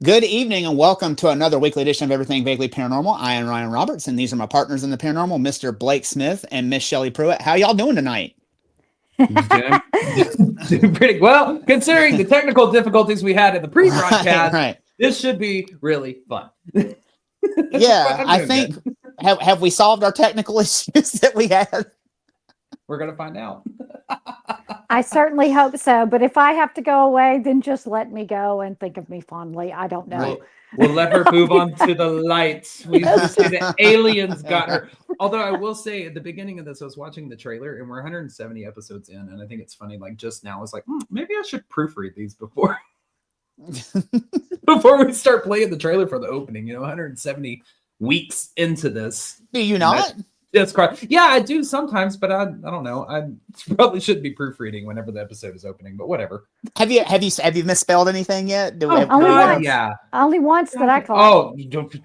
Good evening and welcome to another weekly edition of Everything Vaguely Paranormal. I am Ryan Roberts and these are my partners in the paranormal, Mr. Blake Smith and Miss Shelley Pruitt. How y'all doing tonight? Doing pretty well, considering the technical difficulties we had in the pre-broadcast. Right. This should be really fun. Yeah, I think have we solved our technical issues that we had? We're gonna find out. I certainly hope so. But if I have to go away, then just let me go and think of me fondly. I don't know. We'll let her move on to the lights. We used to say the aliens got her. Although I will say at the beginning of this, I was watching the trailer and we're 170 episodes in. And I think it's funny, like just now, I was like, maybe I should proofread these before we start playing the trailer for the opening, 170 weeks into this. Do you not? That's correct. Yeah, I do sometimes, but I don't know. I probably shouldn't be proofreading whenever the episode is opening, but whatever. Have you misspelled anything yet? Only once. Yeah. Only once that I caught.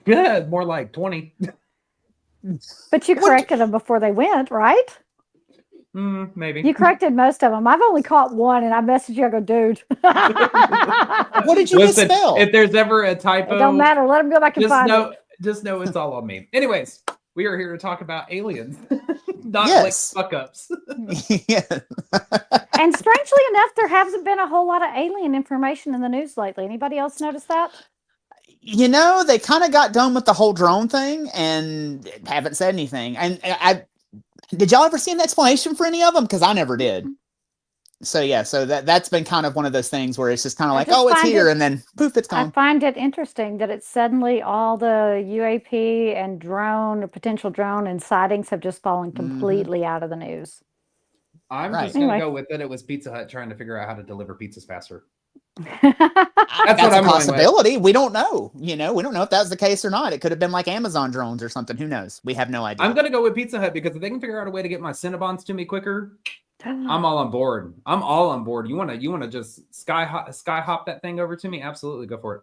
Good. More like 20. But you corrected them before they went, right? Maybe. You corrected most of them. I've only caught one, and I messaged you. I go, dude. What did you misspell? If there's ever a typo, it don't matter. Let them go back and find it. Just know it's all on me. Anyways, we are here to talk about aliens, not like fuck ups. Yeah. And strangely enough, there hasn't been a whole lot of alien information in the news lately. Anybody else notice that? They kind of got done with the whole drone thing and haven't said anything. And did y'all ever see an explanation for any of them? Because I never did. So yeah, that's been kind of one of those things where it's just kind of like, oh, it's here, and then poof, it's gone. I find it interesting that it's suddenly all the UAP and potential drone and sightings have just fallen completely out of the news. I'm just gonna go with it. It was Pizza Hut trying to figure out how to deliver pizzas faster. That's what a possibility. We don't know. We don't know if that's the case or not. It could have been like Amazon drones or something. Who knows? We have no idea. I'm gonna go with Pizza Hut because if they can figure out a way to get my Cinnabons to me quicker, I'm all on board. You wanna just sky hop that thing over to me? Absolutely, go for it.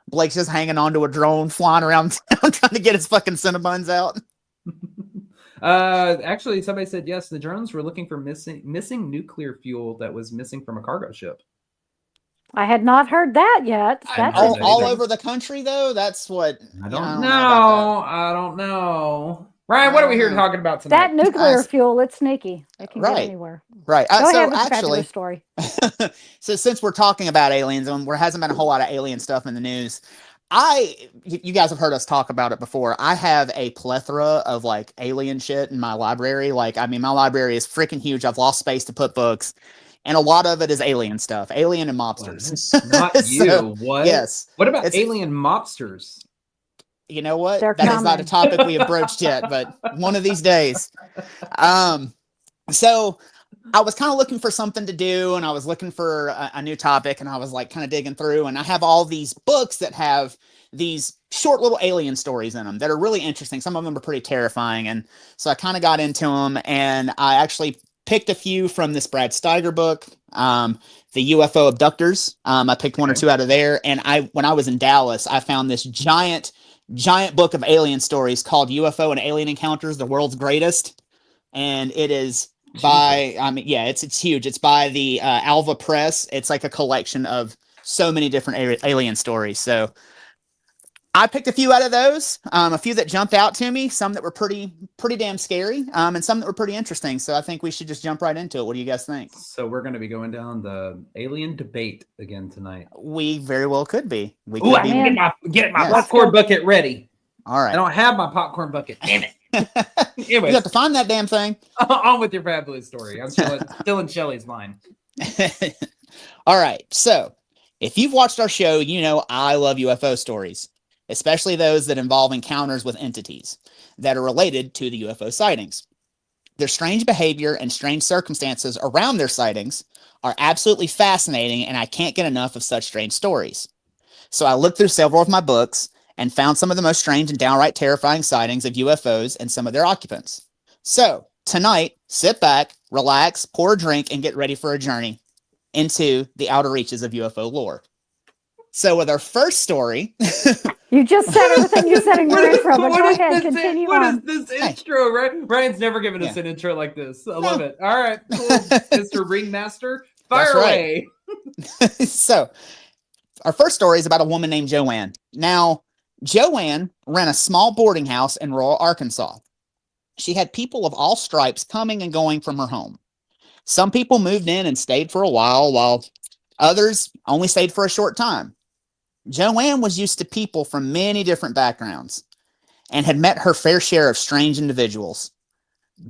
Blake's just hanging onto a drone, flying around town, trying to get his fucking Cinnabons out. Actually, somebody said yes. The drones were looking for missing nuclear fuel that was missing from a cargo ship. I had not heard that yet. All over the country, though. That's what I don't know. Ryan, what are we here talking about tonight? That nuclear fuel, it's sneaky. It can get anywhere. Right. Go ahead with actually, story. So since we're talking about aliens, and there hasn't been a whole lot of alien stuff in the news, you guys have heard us talk about it before. I have a plethora of like alien shit in my library. My library is freaking huge. I've lost space to put books. And a lot of it is alien stuff, alien and mobsters. Not you. What? Yes. What about alien mobsters? You know what? That is not a topic we have broached yet, but one of these days. So I was kind of looking for something to do, and I was looking for a new topic, and I was like kind of digging through, and I have all these books that have these short little alien stories in them that are really interesting. Some of them are pretty terrifying, and so I kind of got into them, and I actually picked a few from this Brad Steiger book, the UFO Abductors. I picked one or two out of there, and when I was in Dallas, I found this giant book of alien stories called UFO and Alien Encounters, the World's Greatest, and it is by it's huge. It's by the Alva Press. It's like a collection of so many different alien stories. So I picked a few out of those, a few that jumped out to me, some that were pretty damn scary, and some that were pretty interesting. So I think we should just jump right into it. What do you guys think? So we're going to be going down the alien debate again tonight. We very well could be. Get my popcorn bucket ready. All right. I don't have my popcorn bucket. Damn it. Anyways, you have to find that damn thing. On with your fabulous story. I'm still in Shelley's line. All right. So if you've watched our show, you know I love UFO stories, especially those that involve encounters with entities that are related to the UFO sightings. Their strange behavior and strange circumstances around their sightings are absolutely fascinating, and I can't get enough of such strange stories. So I looked through several of my books and found some of the most strange and downright terrifying sightings of UFOs and some of their occupants. So tonight, sit back, relax, pour a drink, and get ready for a journey into the outer reaches of UFO lore. So with our first story... You just said everything you said in your intro, but go ahead, continue on. What is this intro, right? Ryan's never given us an intro like this. I love it. All right, cool. Mr. Ringmaster, fire away. So our first story is about a woman named Joanne. Now, Joanne ran a small boarding house in rural Arkansas. She had people of all stripes coming and going from her home. Some people moved in and stayed for a while others only stayed for a short time. Joanne was used to people from many different backgrounds and had met her fair share of strange individuals.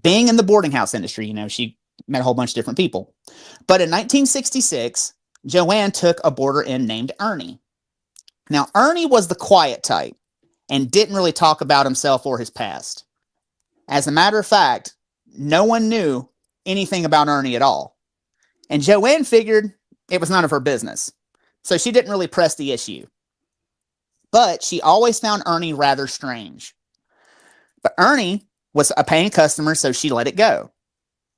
Being in the boarding house industry, she met a whole bunch of different people. But in 1966, Joanne took a boarder in named Ernie. Now, Ernie was the quiet type and didn't really talk about himself or his past. As a matter of fact, no one knew anything about Ernie at all. And Joanne figured it was none of her business, so she didn't really press the issue. But she always found Ernie rather strange. But Ernie was a paying customer, so she let it go.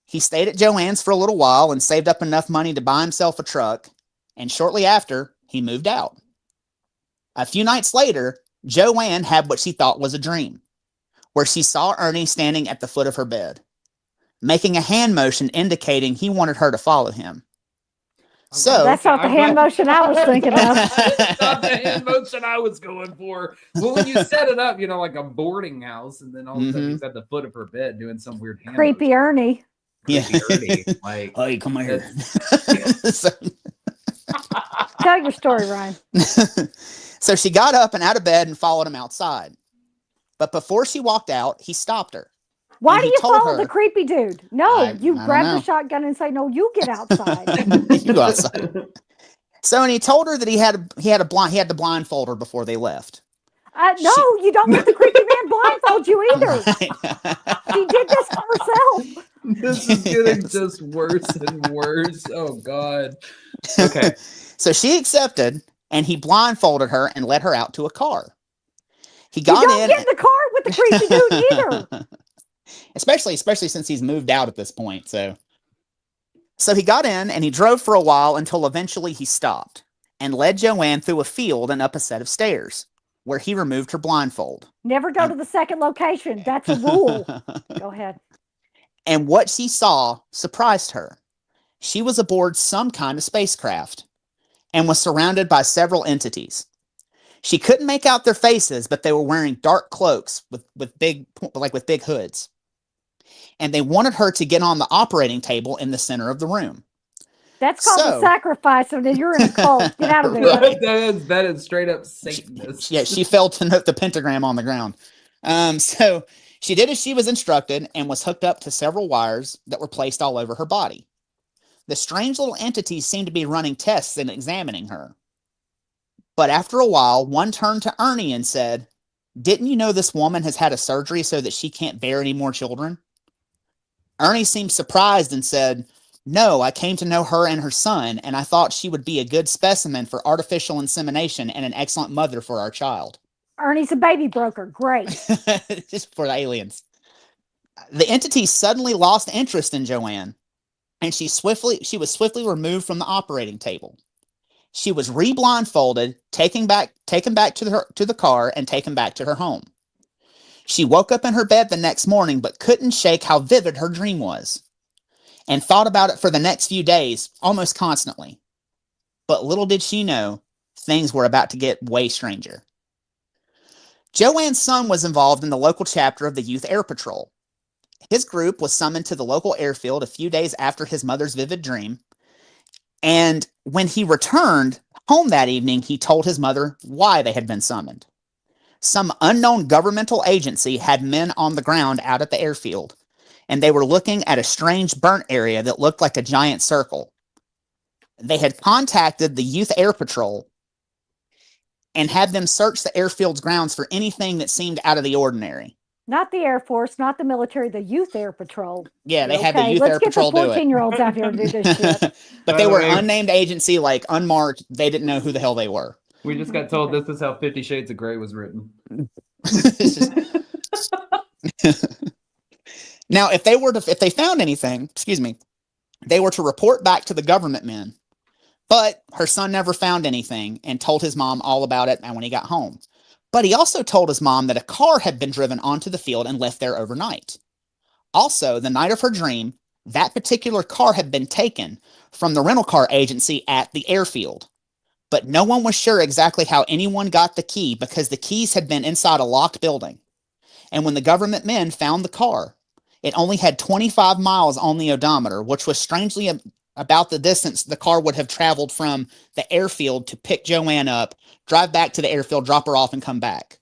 He stayed at Joanne's for a little while and saved up enough money to buy himself a truck, and shortly after, he moved out. A few nights later, Joanne had what she thought was a dream, where she saw Ernie standing at the foot of her bed, making a hand motion indicating he wanted her to follow him. So that's not the hand motion I was thinking of. That's not the hand motion I was going for. Well, when you set it up, like a boarding house, and then all of a sudden he's at the foot of her bed doing some weird hand Creepy motion. Ernie. Creepy Ernie. Like, hey, come here. Tell your story, Ryan. So she got up and out of bed and followed him outside. But before she walked out, he stopped her. Why do you follow the creepy dude? No, you grab the shotgun and say, "No, you get outside." You go outside. So, and he told her that he had to blindfold her before they left. No, you don't let the creepy man blindfold you either. She did this to herself. This is getting just worse and worse. Oh God. Okay. So she accepted, and he blindfolded her and led her out to a car. He got you don't in. Get in the car with the creepy dude either. Especially since he's moved out at this point. So he got in and he drove for a while until eventually he stopped and led Joanne through a field and up a set of stairs where he removed her blindfold. Never go to the second location. That's a rule. Go ahead. And what she saw surprised her. She was aboard some kind of spacecraft and was surrounded by several entities. She couldn't make out their faces, but they were wearing dark cloaks with big hoods. And they wanted her to get on the operating table in the center of the room. That's called a sacrifice, and then you're in a cult. Get out of there. Right? That is straight up Satanist. She failed to note the pentagram on the ground. So she did as she was instructed and was hooked up to several wires that were placed all over her body. The strange little entities seemed to be running tests and examining her. But after a while, one turned to Ernie and said, "Didn't you know this woman has had a surgery so that she can't bear any more children?" Ernie seemed surprised and said, "No, I came to know her and her son, and I thought she would be a good specimen for artificial insemination and an excellent mother for our child." Ernie's a baby broker. Great. Just for the aliens. The entity suddenly lost interest in Joanne, and she was swiftly removed from the operating table. She was re-blindfolded, taken back to the car, and taken back to her home. She woke up in her bed the next morning, but couldn't shake how vivid her dream was, and thought about it for the next few days, almost constantly. But little did she know, things were about to get way stranger. Joanne's son was involved in the local chapter of the Youth Air Patrol. His group was summoned to the local airfield a few days after his mother's vivid dream, and when he returned home that evening, he told his mother why they had been summoned. Some unknown governmental agency had men on the ground out at the airfield, and they were looking at a strange burnt area that looked like a giant circle. They had contacted the Youth Air Patrol and had them search the airfield's grounds for anything that seemed out of the ordinary. Not the Air Force, not the military, the Youth Air Patrol. Yeah, they had the Youth Air Patrol do it. Let's get the 14-year-olds out here to do this shit. But they were unnamed agency, like unmarked. They didn't know who the hell they were. We just got told this is how 50 Shades of Grey was written. Now, if they found anything, they were to report back to the government men. But her son never found anything and told his mom all about it when he got home. But he also told his mom that a car had been driven onto the field and left there overnight. Also, the night of her dream, that particular car had been taken from the rental car agency at the airfield. but no one was sure exactly how anyone got the key because the keys had been inside a locked building. And when the government men found the car, it only had 25 miles on the odometer, which was strangely about the distance the car would have traveled from the airfield to pick Joanne up, drive back to the airfield, drop her off, and come back.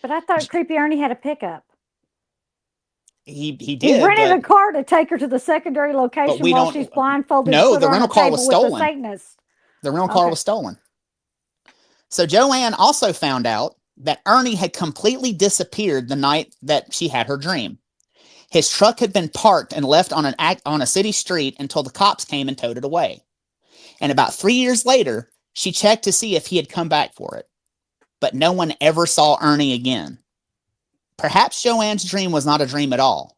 But I thought Creepy Ernie had a pickup. He did. He rented a car to take her to the secondary location while she's blindfolded. No, the rental car was stolen. The rental car was stolen. So Joanne also found out that Ernie had completely disappeared the night that she had her dream. His truck had been parked and left on a city street until the cops came and towed it away. And about 3 years later, she checked to see if he had come back for it. But no one ever saw Ernie again. Perhaps Joanne's dream was not a dream at all.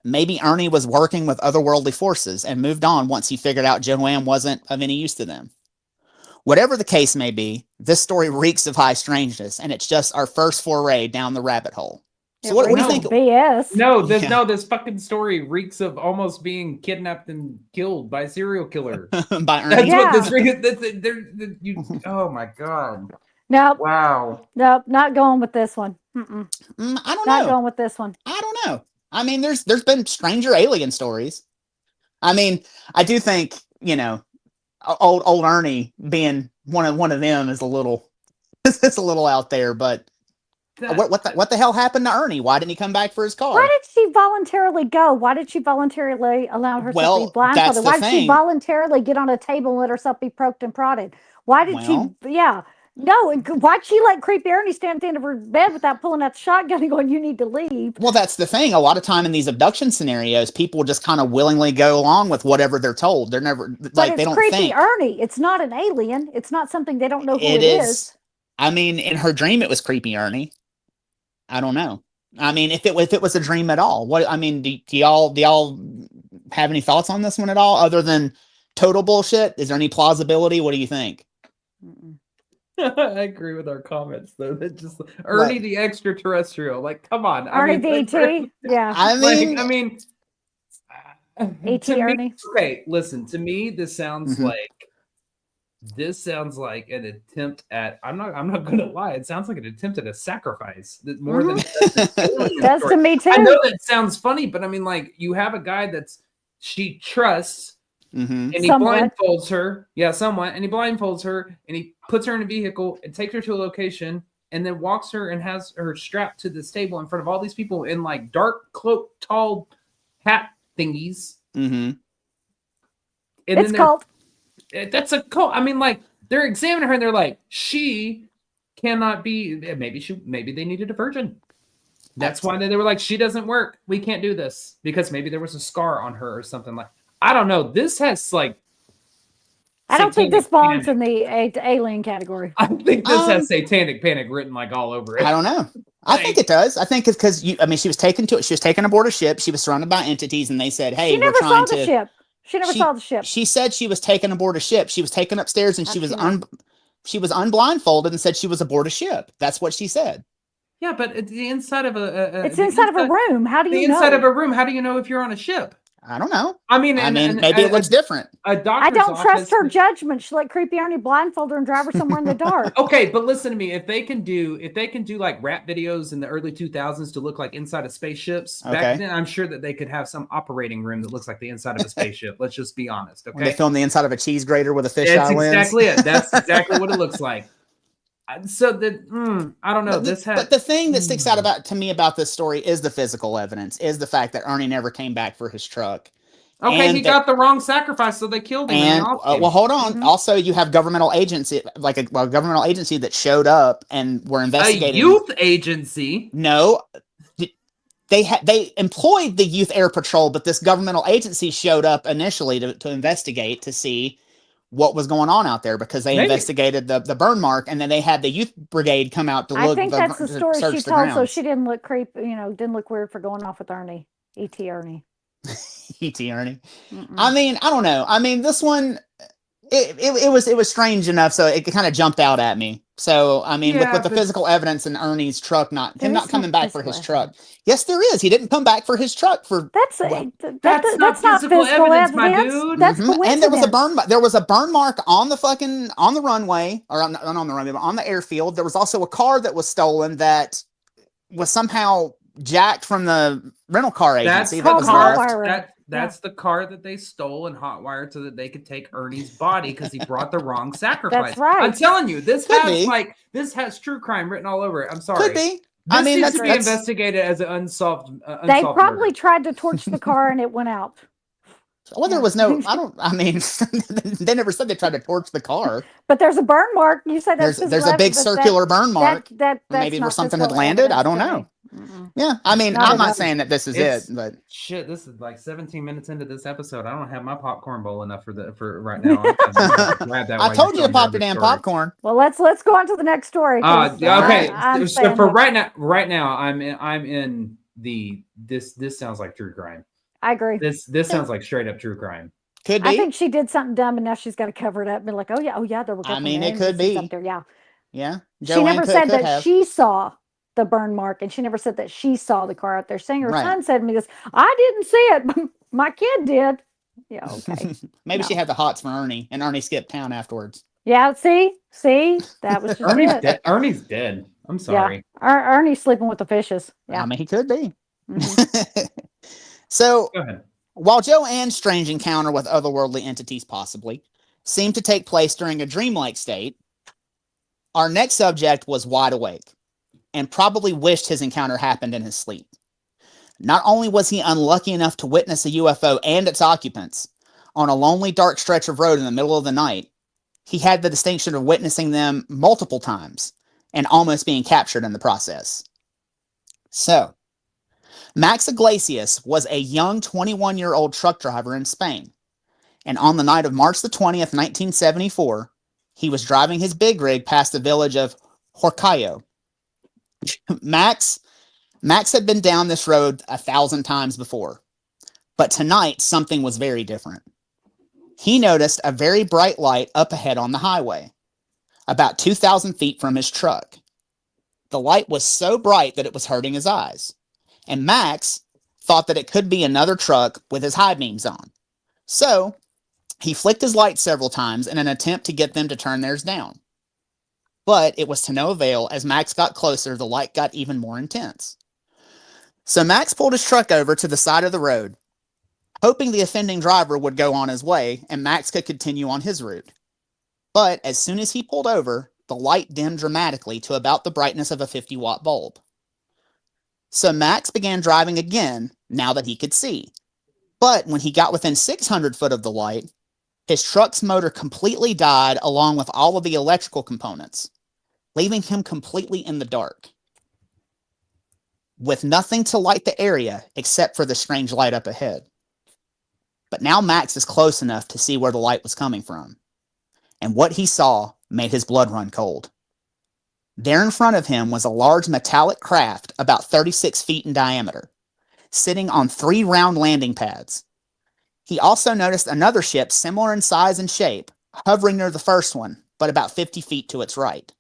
Maybe Ernie was working with otherworldly forces and moved on once he figured out Joanne wasn't of any use to them. Whatever the case may be, this story reeks of high strangeness, and it's just our first foray down the rabbit hole. So what do you think? BS. No, this fucking story reeks of almost being kidnapped and killed by a serial killer. By Ernie. That's what this oh my God. Nope. Wow. Nope, not going with this one. I don't know. Not going with this one. I don't know. I mean, there's been stranger alien stories. I mean, I do think, old Ernie being one of them is a little it's a little out there, but what the hell happened to Ernie? Why didn't he come back for his car? Why did she voluntarily go? Why did she voluntarily allow herself to be blindfolded? Why did she voluntarily get on a table and let herself be poked and prodded? Why did she? Yeah. No, why'd she let Creepy Ernie stand at the end of her bed without pulling out the shotgun and going, "You need to leave"? Well, that's the thing. A lot of time in these abduction scenarios, people just kind of willingly go along with whatever they're told. They're never like they don't think. Creepy Ernie. It's not an alien. It's not something they don't know who it is. I mean, in her dream, it was Creepy Ernie. I don't know. I mean, if it was a dream at all, do y'all have any thoughts on this one at all, other than total bullshit? Is there any plausibility? What do you think? I agree with our comments though. That just Ernie the extraterrestrial. Like, come on, Ernie the ET. Yeah. I mean, ET Ernie. Okay, listen. To me, this sounds like an attempt at. I'm not going to lie. It sounds like an attempt at a sacrifice. That more than does to me too. I know that sounds funny, but I mean, like, you have a guy she trusts. And he blindfolds her. Yeah, somewhat. And he blindfolds her and he puts her in a vehicle and takes her to a location and then walks her and has her strapped to this table in front of all these people in like dark cloak, tall hat thingies. And it's cult. That's a cult. I mean, like, they're examining her and they're like, she cannot be. Maybe they needed a virgin. That's why they were like, she doesn't work. We can't do this because maybe there was a scar on her or something like. I don't know. This has like. I don't think this belongs in the alien category. I think this has satanic panic written like all over it. I don't know. I think it does. I think it's because she was taken aboard a ship. She was surrounded by entities, and they said, "Hey, we're trying to." She never saw the ship. She said she was taken aboard a ship. She was taken upstairs, and she was unblindfolded and said she was aboard a ship. That's what she said. Yeah, but it's the inside of it's inside of a room. How do you know? Inside of a room. How do you know if you're on a ship? I don't know. I mean, maybe it looks different. I don't trust her judgment. She let Creepy Ernie blindfold her and drive her somewhere in the dark. Okay, but listen to me. If they can do like rap videos in the early 2000s to look like inside of spaceships, back then I'm sure that they could have some operating room that looks like the inside of a spaceship. Let's just be honest. Okay. When they film the inside of a cheese grater with a fisheye lens. That's exactly it. That's exactly what it looks like. So I don't know. But the thing that sticks out to me about this story is the physical evidence, is the fact that Ernie never came back for his truck. Okay, he got the wrong sacrifice, so they killed him. And well, hold on. Mm-hmm. Also, you have governmental agency, like a governmental agency that showed up and were investigating. A youth agency? No, they employed the Youth Air Patrol, but this governmental agency showed up initially to investigate to see what was going on out there, because they investigated the burn mark, and then they had the youth brigade come out to look. I think that's the story she told, so she didn't look didn't look weird for going off with Ernie, E.T. Ernie. E.T. Ernie. I mean, I don't know. I mean, this one, it was strange enough, so it kind of jumped out at me. So I mean, with the physical evidence and Ernie's truck not coming back for his truck. Yes, there is. He didn't come back for his truck for. That's not physical evidence, my dude. That's coincidence. And there was a burn mark on the runway, or not on the runway, but on the airfield. There was also a car that was stolen that was somehow jacked from the rental car agency. That's the car that they stole and hotwired so that they could take Ernie's body because he brought the wrong sacrifice. That's right. I'm telling you, this has true crime written all over it. I'm sorry. Could be. This needs to be investigated as an unsolved they probably murder. Tried to torch the car and it went out. Well, there was no. They never said they tried to torch the car. But there's a burn mark. You said there's a big circular burn mark. Maybe where something had landed. I don't know. Yeah, I'm not saying that this is it, but shit, this is like 17 minutes into this episode. I don't have my popcorn bowl enough for right now. I told you to pop your damn popcorn. Well, let's go on to the next story. Okay. So for right now, I'm in the this sounds like true crime. I agree. This sounds like straight up true crime. Could be. I think she did something dumb, and now she's got to cover it up and be like, oh yeah, there were. It could be. Yeah. Yeah. She never said that she saw the burn mark, and she never said that she saw the car out there. Saying her son said to me this, I didn't see it, but my kid did. Yeah, okay. Maybe she had the hots for Ernie, and Ernie skipped town afterwards. Yeah, see, that was just Ernie's dead. I'm sorry. Yeah. Ernie's sleeping with the fishes. Yeah, he could be. Mm-hmm. So, while Joanne's strange encounter with otherworldly entities possibly seemed to take place during a dreamlike state, our next subject was wide awake and probably wished his encounter happened in his sleep. Not only was he unlucky enough to witness a UFO and its occupants on a lonely, dark stretch of road in the middle of the night, he had the distinction of witnessing them multiple times and almost being captured in the process. So, Max Iglesias was a young 21-year-old truck driver in Spain, and on the night of March the 20th, 1974, he was driving his big rig past the village of Horcayo. Max had been down this road 1,000 times before, but tonight something was very different. He noticed a very bright light up ahead on the highway, about 2,000 feet from his truck. The light was so bright that it was hurting his eyes, and Max thought that it could be another truck with his high beams on. So he flicked his lights several times in an attempt to get them to turn theirs down. But it was to no avail. As Max got closer, the light got even more intense. So Max pulled his truck over to the side of the road, hoping the offending driver would go on his way and Max could continue on his route. But as soon as he pulled over, the light dimmed dramatically to about the brightness of a 50-watt bulb. So Max began driving again, now that he could see. But when he got within 600 foot of the light, his truck's motor completely died along with all of the electrical components, leaving him completely in the dark, with nothing to light the area except for the strange light up ahead. But now Max is close enough to see where the light was coming from, and what he saw made his blood run cold. There in front of him was a large metallic craft about 36 feet in diameter, sitting on 3 round landing pads. He also noticed another ship similar in size and shape, hovering near the first one, but about 50 feet to its right.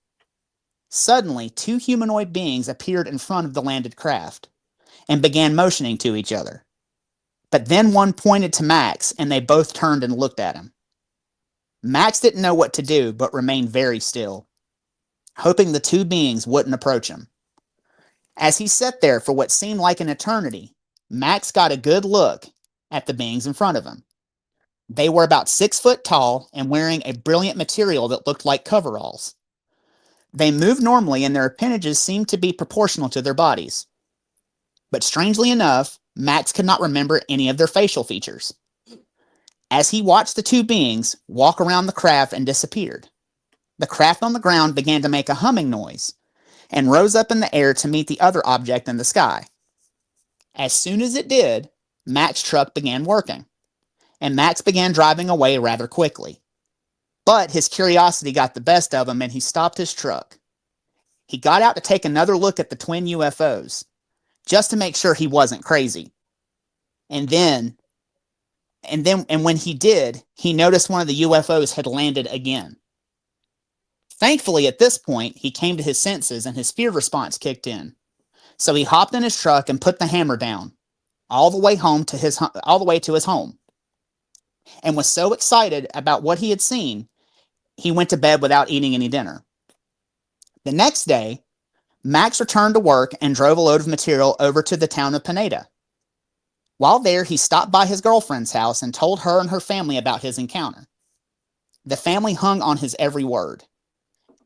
Suddenly, 2 humanoid beings appeared in front of the landed craft and began motioning to each other. But then one pointed to Max, and they both turned and looked at him. Max didn't know what to do, but remained very still, hoping the 2 beings wouldn't approach him. As he sat there for what seemed like an eternity, Max got a good look at the beings in front of him. They were about 6 foot tall and wearing a brilliant material that looked like coveralls. They moved normally and their appendages seemed to be proportional to their bodies. But strangely enough, Max could not remember any of their facial features. As he watched the 2 beings walk around the craft and disappeared, the craft on the ground began to make a humming noise and rose up in the air to meet the other object in the sky. As soon as it did, Max's truck began working, and Max began driving away rather quickly. But his curiosity got the best of him, and he stopped his truck. He got out to take another look at the twin UFOs, just to make sure he wasn't crazy. And then And when he did, he noticed one of the UFOs had landed again. Thankfully, at this point, he came to his senses and his fear response kicked in. So he hopped in his truck and put the hammer down all the way to his home, and was so excited about what he had seen, he went to bed without eating any dinner. The next day, Max returned to work and drove a load of material over to the town of Pineda. While there, he stopped by his girlfriend's house and told her and her family about his encounter. The family hung on his every word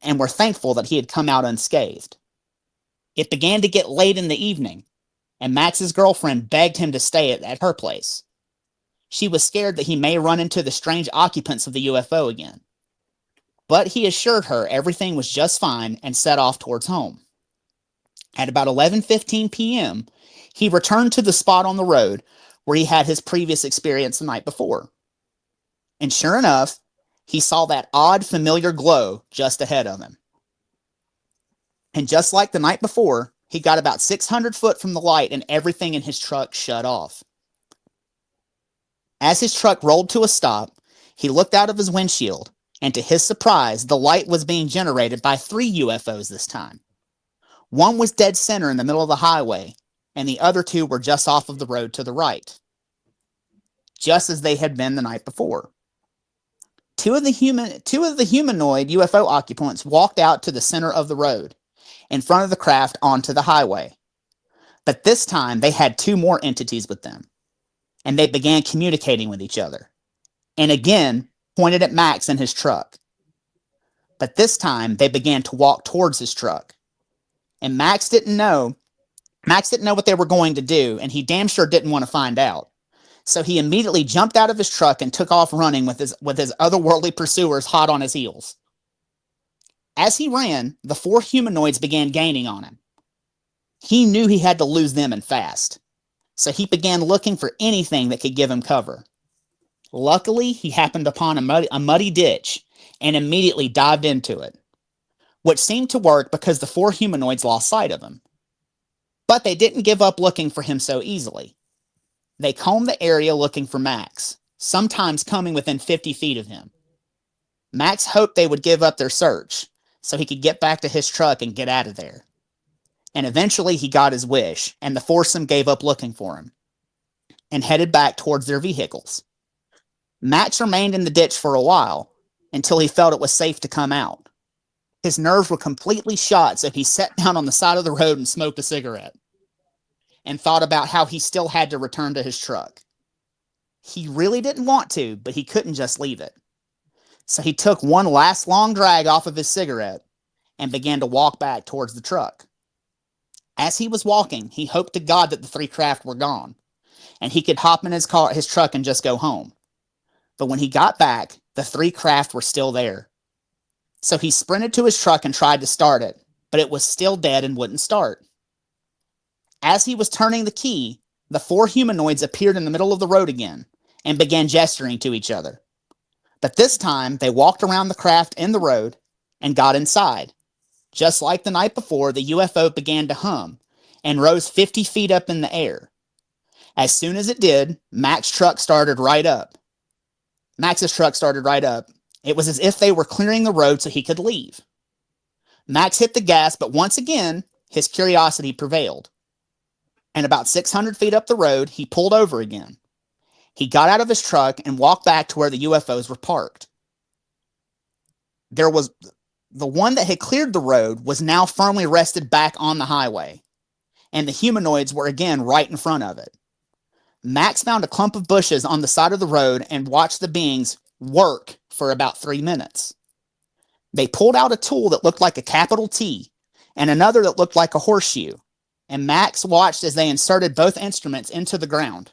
and were thankful that he had come out unscathed. It began to get late in the evening, and Max's girlfriend begged him to stay at her place. She was scared that he may run into the strange occupants of the UFO again. But he assured her everything was just fine and set off towards home. At about 11:15 p.m., he returned to the spot on the road where he had his previous experience the night before. And sure enough, he saw that odd, familiar glow just ahead of him. And just like the night before, he got about 600 foot from the light and everything in his truck shut off. As his truck rolled to a stop, he looked out of his windshield, and to his surprise, the light was being generated by 3 UFOs this time. One was dead center in the middle of the highway, and the other 2 were just off of the road to the right, just as they had been the night before. Two of the humanoid UFO occupants walked out to the center of the road, in front of the craft onto the highway. But this time, they had 2 more entities with them, and they began communicating with each other, and again pointed at Max and his truck. But this time, they began to walk towards his truck, and Max didn't know what they were going to do, and he damn sure didn't want to find out. So he immediately jumped out of his truck and took off running with his otherworldly pursuers hot on his heels. As he ran, the 4 humanoids began gaining on him. He knew he had to lose them and fast, so he began looking for anything that could give him cover. Luckily, he happened upon a muddy ditch and immediately dived into it, which seemed to work because the 4 humanoids lost sight of him. But they didn't give up looking for him so easily. They combed the area looking for Max, sometimes coming within 50 feet of him. Max hoped they would give up their search so he could get back to his truck and get out of there. And eventually he got his wish, and the foursome gave up looking for him and headed back towards their vehicles. Max remained in the ditch for a while until he felt it was safe to come out. His nerves were completely shot, so he sat down on the side of the road and smoked a cigarette and thought about how he still had to return to his truck. He really didn't want to, but he couldn't just leave it. So he took one last long drag off of his cigarette and began to walk back towards the truck. As he was walking, he hoped to God that the 3 craft were gone, and he could hop in his truck and just go home. But when he got back, the 3 craft were still there. So he sprinted to his truck and tried to start it, but it was still dead and wouldn't start. As he was turning the key, the 4 humanoids appeared in the middle of the road again and began gesturing to each other. But this time, they walked around the craft in the road and got inside. Just like the night before, the UFO began to hum and rose 50 feet up in the air. As soon as it did, Max's truck started right up. It was as if they were clearing the road so he could leave. Max hit the gas, but once again, his curiosity prevailed. And about 600 feet up the road, he pulled over again. He got out of his truck and walked back to where the UFOs were parked. The one that had cleared the road was now firmly rested back on the highway, and the humanoids were again right in front of it. Max found a clump of bushes on the side of the road and watched the beings work for about 3 minutes. They pulled out a tool that looked like a capital T and another that looked like a horseshoe, and Max watched as they inserted both instruments into the ground,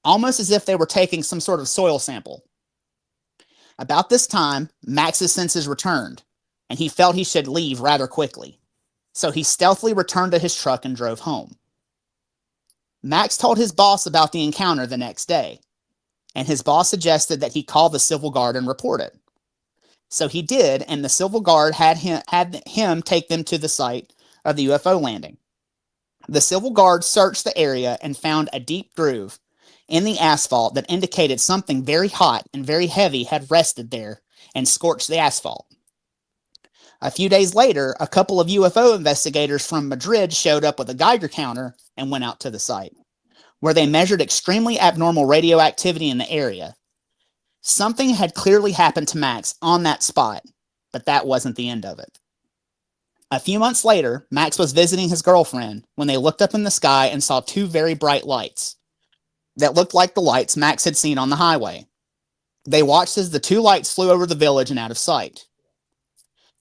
almost as if they were taking some sort of soil sample. About this time, Max's senses returned, and he felt he should leave rather quickly, so he stealthily returned to his truck and drove home. Max told his boss about the encounter the next day, and his boss suggested that he call the civil guard and report it. So he did, and the civil guard had him take them to the site of the UFO landing. The civil guard searched the area and found a deep groove in the asphalt that indicated something very hot and very heavy had rested there and scorched the asphalt. A few days later, a couple of UFO investigators from Madrid showed up with a Geiger counter and went out to the site, where they measured extremely abnormal radioactivity in the area. Something had clearly happened to Max on that spot, but that wasn't the end of it. A few months later, Max was visiting his girlfriend when they looked up in the sky and saw two very bright lights that looked like the lights Max had seen on the highway. They watched as the two lights flew over the village and out of sight.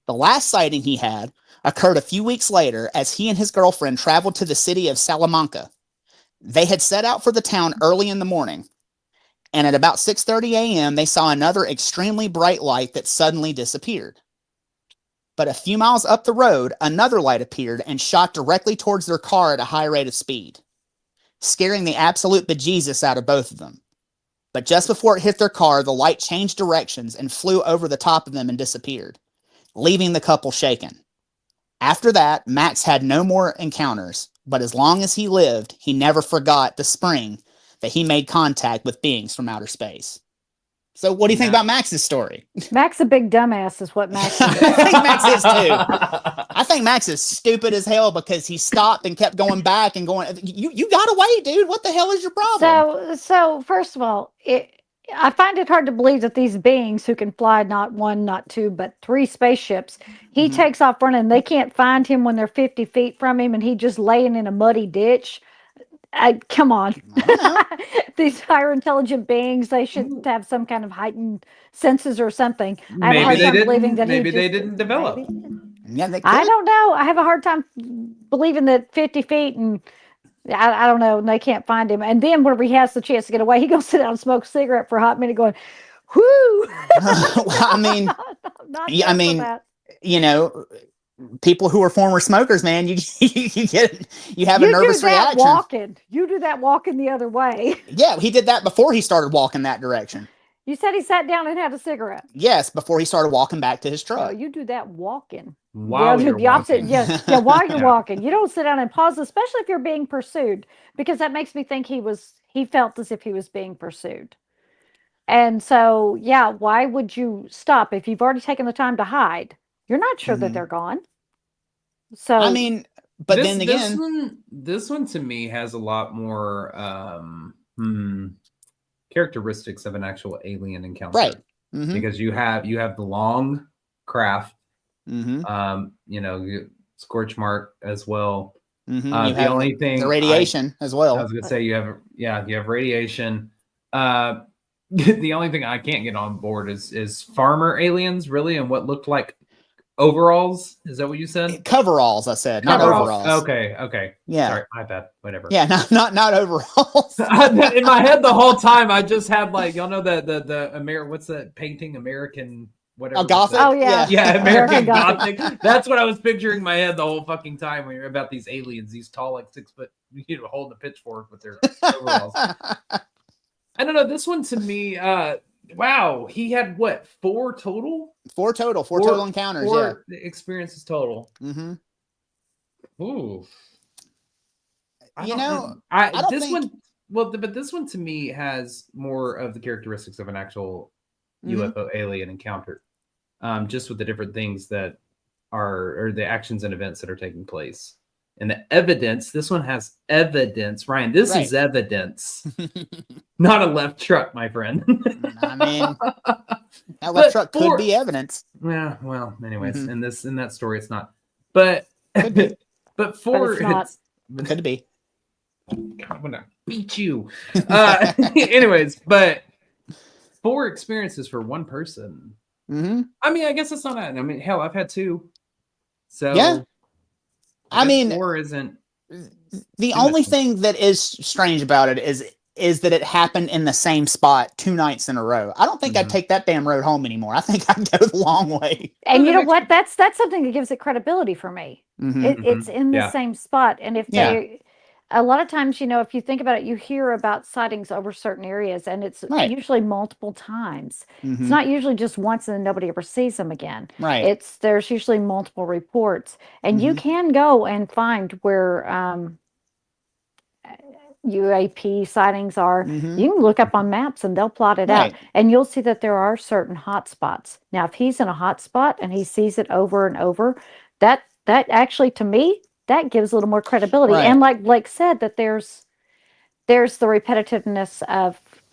The last sighting he had occurred a few weeks later as he and his girlfriend traveled to the city of Salamanca. They had set out for the town early in the morning, and at about 6:30 a.m., they saw another extremely bright light that suddenly disappeared. But a few miles up the road, another light appeared and shot directly towards their car at a high rate of speed, scaring the absolute bejesus out of both of them. But just before it hit their car, the light changed directions and flew over the top of them and disappeared, leaving the couple shaken. After that, Max had no more encounters, but as long as he lived, he never forgot the spring that he made contact with beings from outer space. So what do you think about Max's story? Max a big dumbass is what Max is. I think Max is too. I think Max is stupid as hell because he stopped and kept going back and going, you got away, dude. What the hell is your problem? So first of all, I find it hard to believe that these beings who can fly not one, not two, but three spaceships, he takes off running. They can't find him when they're 50 feet from him and he just laying in a muddy ditch. Come on. These higher intelligent beings, they should have some kind of heightened senses or something. I have a hard time believing that maybe they didn't develop. Yeah, they could. I don't know. I have a hard time believing that 50 feet and I don't know, and they can't find him. And then whenever he has the chance to get away, he goes sit down and smoke a cigarette for a hot minute going, whoo. Well, I mean, you know, people who are former smokers, man, you have a nervous reaction. You do that walking the other way. Yeah, he did that before he started walking that direction. You said he sat down and had a cigarette. Yes, before he started walking back to his truck. Oh, you do that walking. While you're walking. Yeah, while you're walking. You don't sit down and pause, especially if you're being pursued, because that makes me think he felt as if he was being pursued. And so, yeah, why would you stop if you've already taken the time to hide? You're not sure that they're gone. So I mean, but then again, this one to me has a lot more characteristics of an actual alien encounter, right? Because you have the long craft, scorch mark as well. The only thing, the radiation as well. I was gonna say you have radiation. The only thing I can't get on board is farmer aliens, really, and what looked like overalls. Is that what you said? Coveralls, I said, not overalls. Okay. Yeah. Sorry, my bad. Whatever. Yeah, not overalls. In my head the whole time I just had like, y'all know the what's that painting, American whatever. Oh, Gothic? Oh yeah. Yeah, American Gothic. That's what I was picturing in my head the whole fucking time when you're about these aliens, these tall, like 6 foot, holding a pitchfork with their overalls. I don't know. This one to me, wow, he had what, 4 total? 4 total encounters. 4 experiences total. Ooh. But this one to me has more of the characteristics of an actual UFO alien encounter, just with the different things that are the actions and events that are taking place. And the evidence, this one has evidence. Ryan, this is evidence. Not a left truck, my friend. I mean, that left truck could be evidence. Yeah, well, anyways, in that story, it's not. But could be. But could be. I'm gonna beat you. Anyways, but 4 experiences for one person. I mean, I guess it's not. I mean, hell, I've had 2. So yeah. I mean, 4 isn't. The only thing that is strange about it is that it happened in the same spot 2 nights in a row. I don't think I'd take that damn road home anymore. I think I'd go the long way. And you know what? That's something that gives it credibility for me. It's in the same spot. And if a lot of times, if you think about it, you hear about sightings over certain areas, and it's usually multiple times. It's not usually just once and then nobody ever sees them again. Right. There's usually multiple reports, and you can go and find where UAP sightings are. Mm-hmm. You can look up on maps and they'll plot it out, and you'll see that there are certain hot spots. Now, if he's in a hot spot and he sees it over and over, that actually, to me, that gives a little more credibility. Right. And like Blake said, that there's the repetitiveness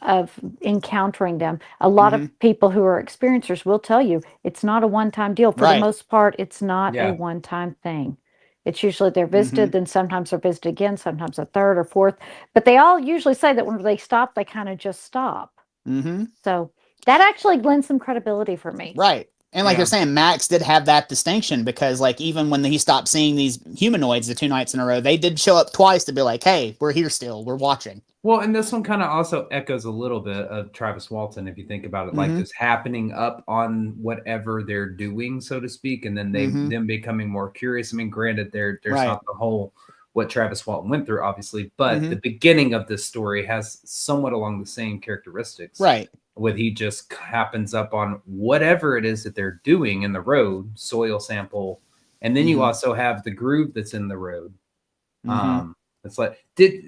of encountering them. A lot Mm-hmm. of people who are experiencers will tell you it's not a one-time deal. For the Right. most part, it's not Yeah. a one-time thing. It's usually they're visited, Mm-hmm. then sometimes they're visited again, sometimes a third or fourth. But they all usually say that when they stop, they kind of just stop. Mm-hmm. So that actually lends some credibility for me. Right. And like Yeah. you're saying, Max did have that distinction because, like, even when he stopped seeing these humanoids the 2 nights in a row, they did show up twice to be like, hey, we're here still. We're watching. Well, and this one kind of also echoes a little bit of Travis Walton, if you think about it, like Mhm. just happening up on whatever they're doing, so to speak, and then Mhm. them becoming more curious. I mean, granted, there's Right. not the whole what Travis Walton went through, obviously, but Mhm. the beginning of this story has somewhat along the same characteristics. Right. With he just happens up on whatever it is that they're doing in the road, soil sample, and then you Mhm. also have the groove that's in the road. Mhm. It's like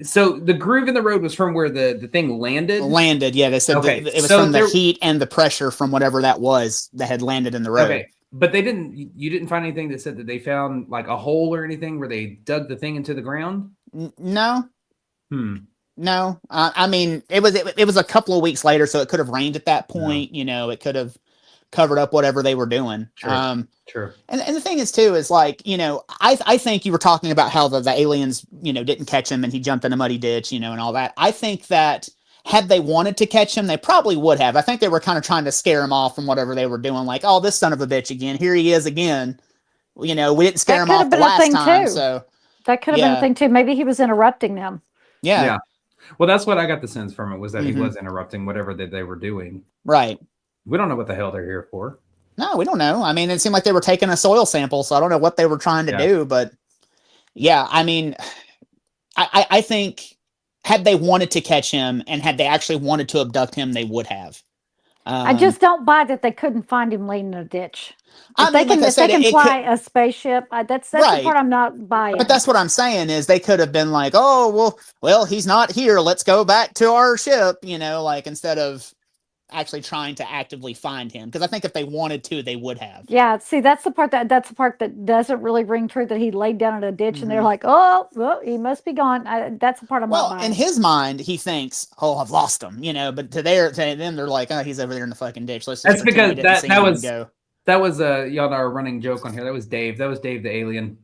so the groove in the road was from where the thing landed. Landed, yeah. They said Okay, it was so from the heat and the pressure from whatever that was that had landed in the road. Okay, but you didn't find anything that said that they found like a hole or anything where they dug the thing into the ground? No. No. I mean, it was a couple of weeks later, so it could have rained at that point. You know, it could have covered up whatever they were doing. True. And the thing is too is like, you know, I think you were talking about how the aliens, you know, didn't catch him and he jumped in a muddy ditch, you know, and all that. I think that had they wanted to catch him, they probably would have. I think they were kind of trying to scare him off from whatever they were doing. Like, oh, this son of a bitch again. Here he is again. You know, we didn't scare him off the last time. So that could have been a thing too. Maybe he was interrupting them. Yeah. Well, that's what I got the sense from it, was that he was interrupting whatever that they were doing. Right. We don't know what the hell they're here for. No, we don't know. I mean, it seemed like they were taking a soil sample, so I don't know what they were trying to do, but yeah, I mean, I think had they wanted to catch him and had they actually wanted to abduct him, they would have. I just don't buy that they couldn't find him laying in a ditch. If they can fly a spaceship, that's the part I'm not buying. But that's what I'm saying is they could have been like, oh, well, he's not here. Let's go back to our ship, you know, like instead of actually trying to actively find him. Because I think if they wanted to, they would have. Yeah, see, that's the part that doesn't really ring true, that he laid down in a ditch and they're like, oh, well, he must be gone. That's the part I'm not buying. In his mind, he thinks, oh, I've lost him, you know, but to them, they're like, oh, he's over there in the fucking ditch. Let's just That's because that was y'all know our running joke on here. That was Dave the alien.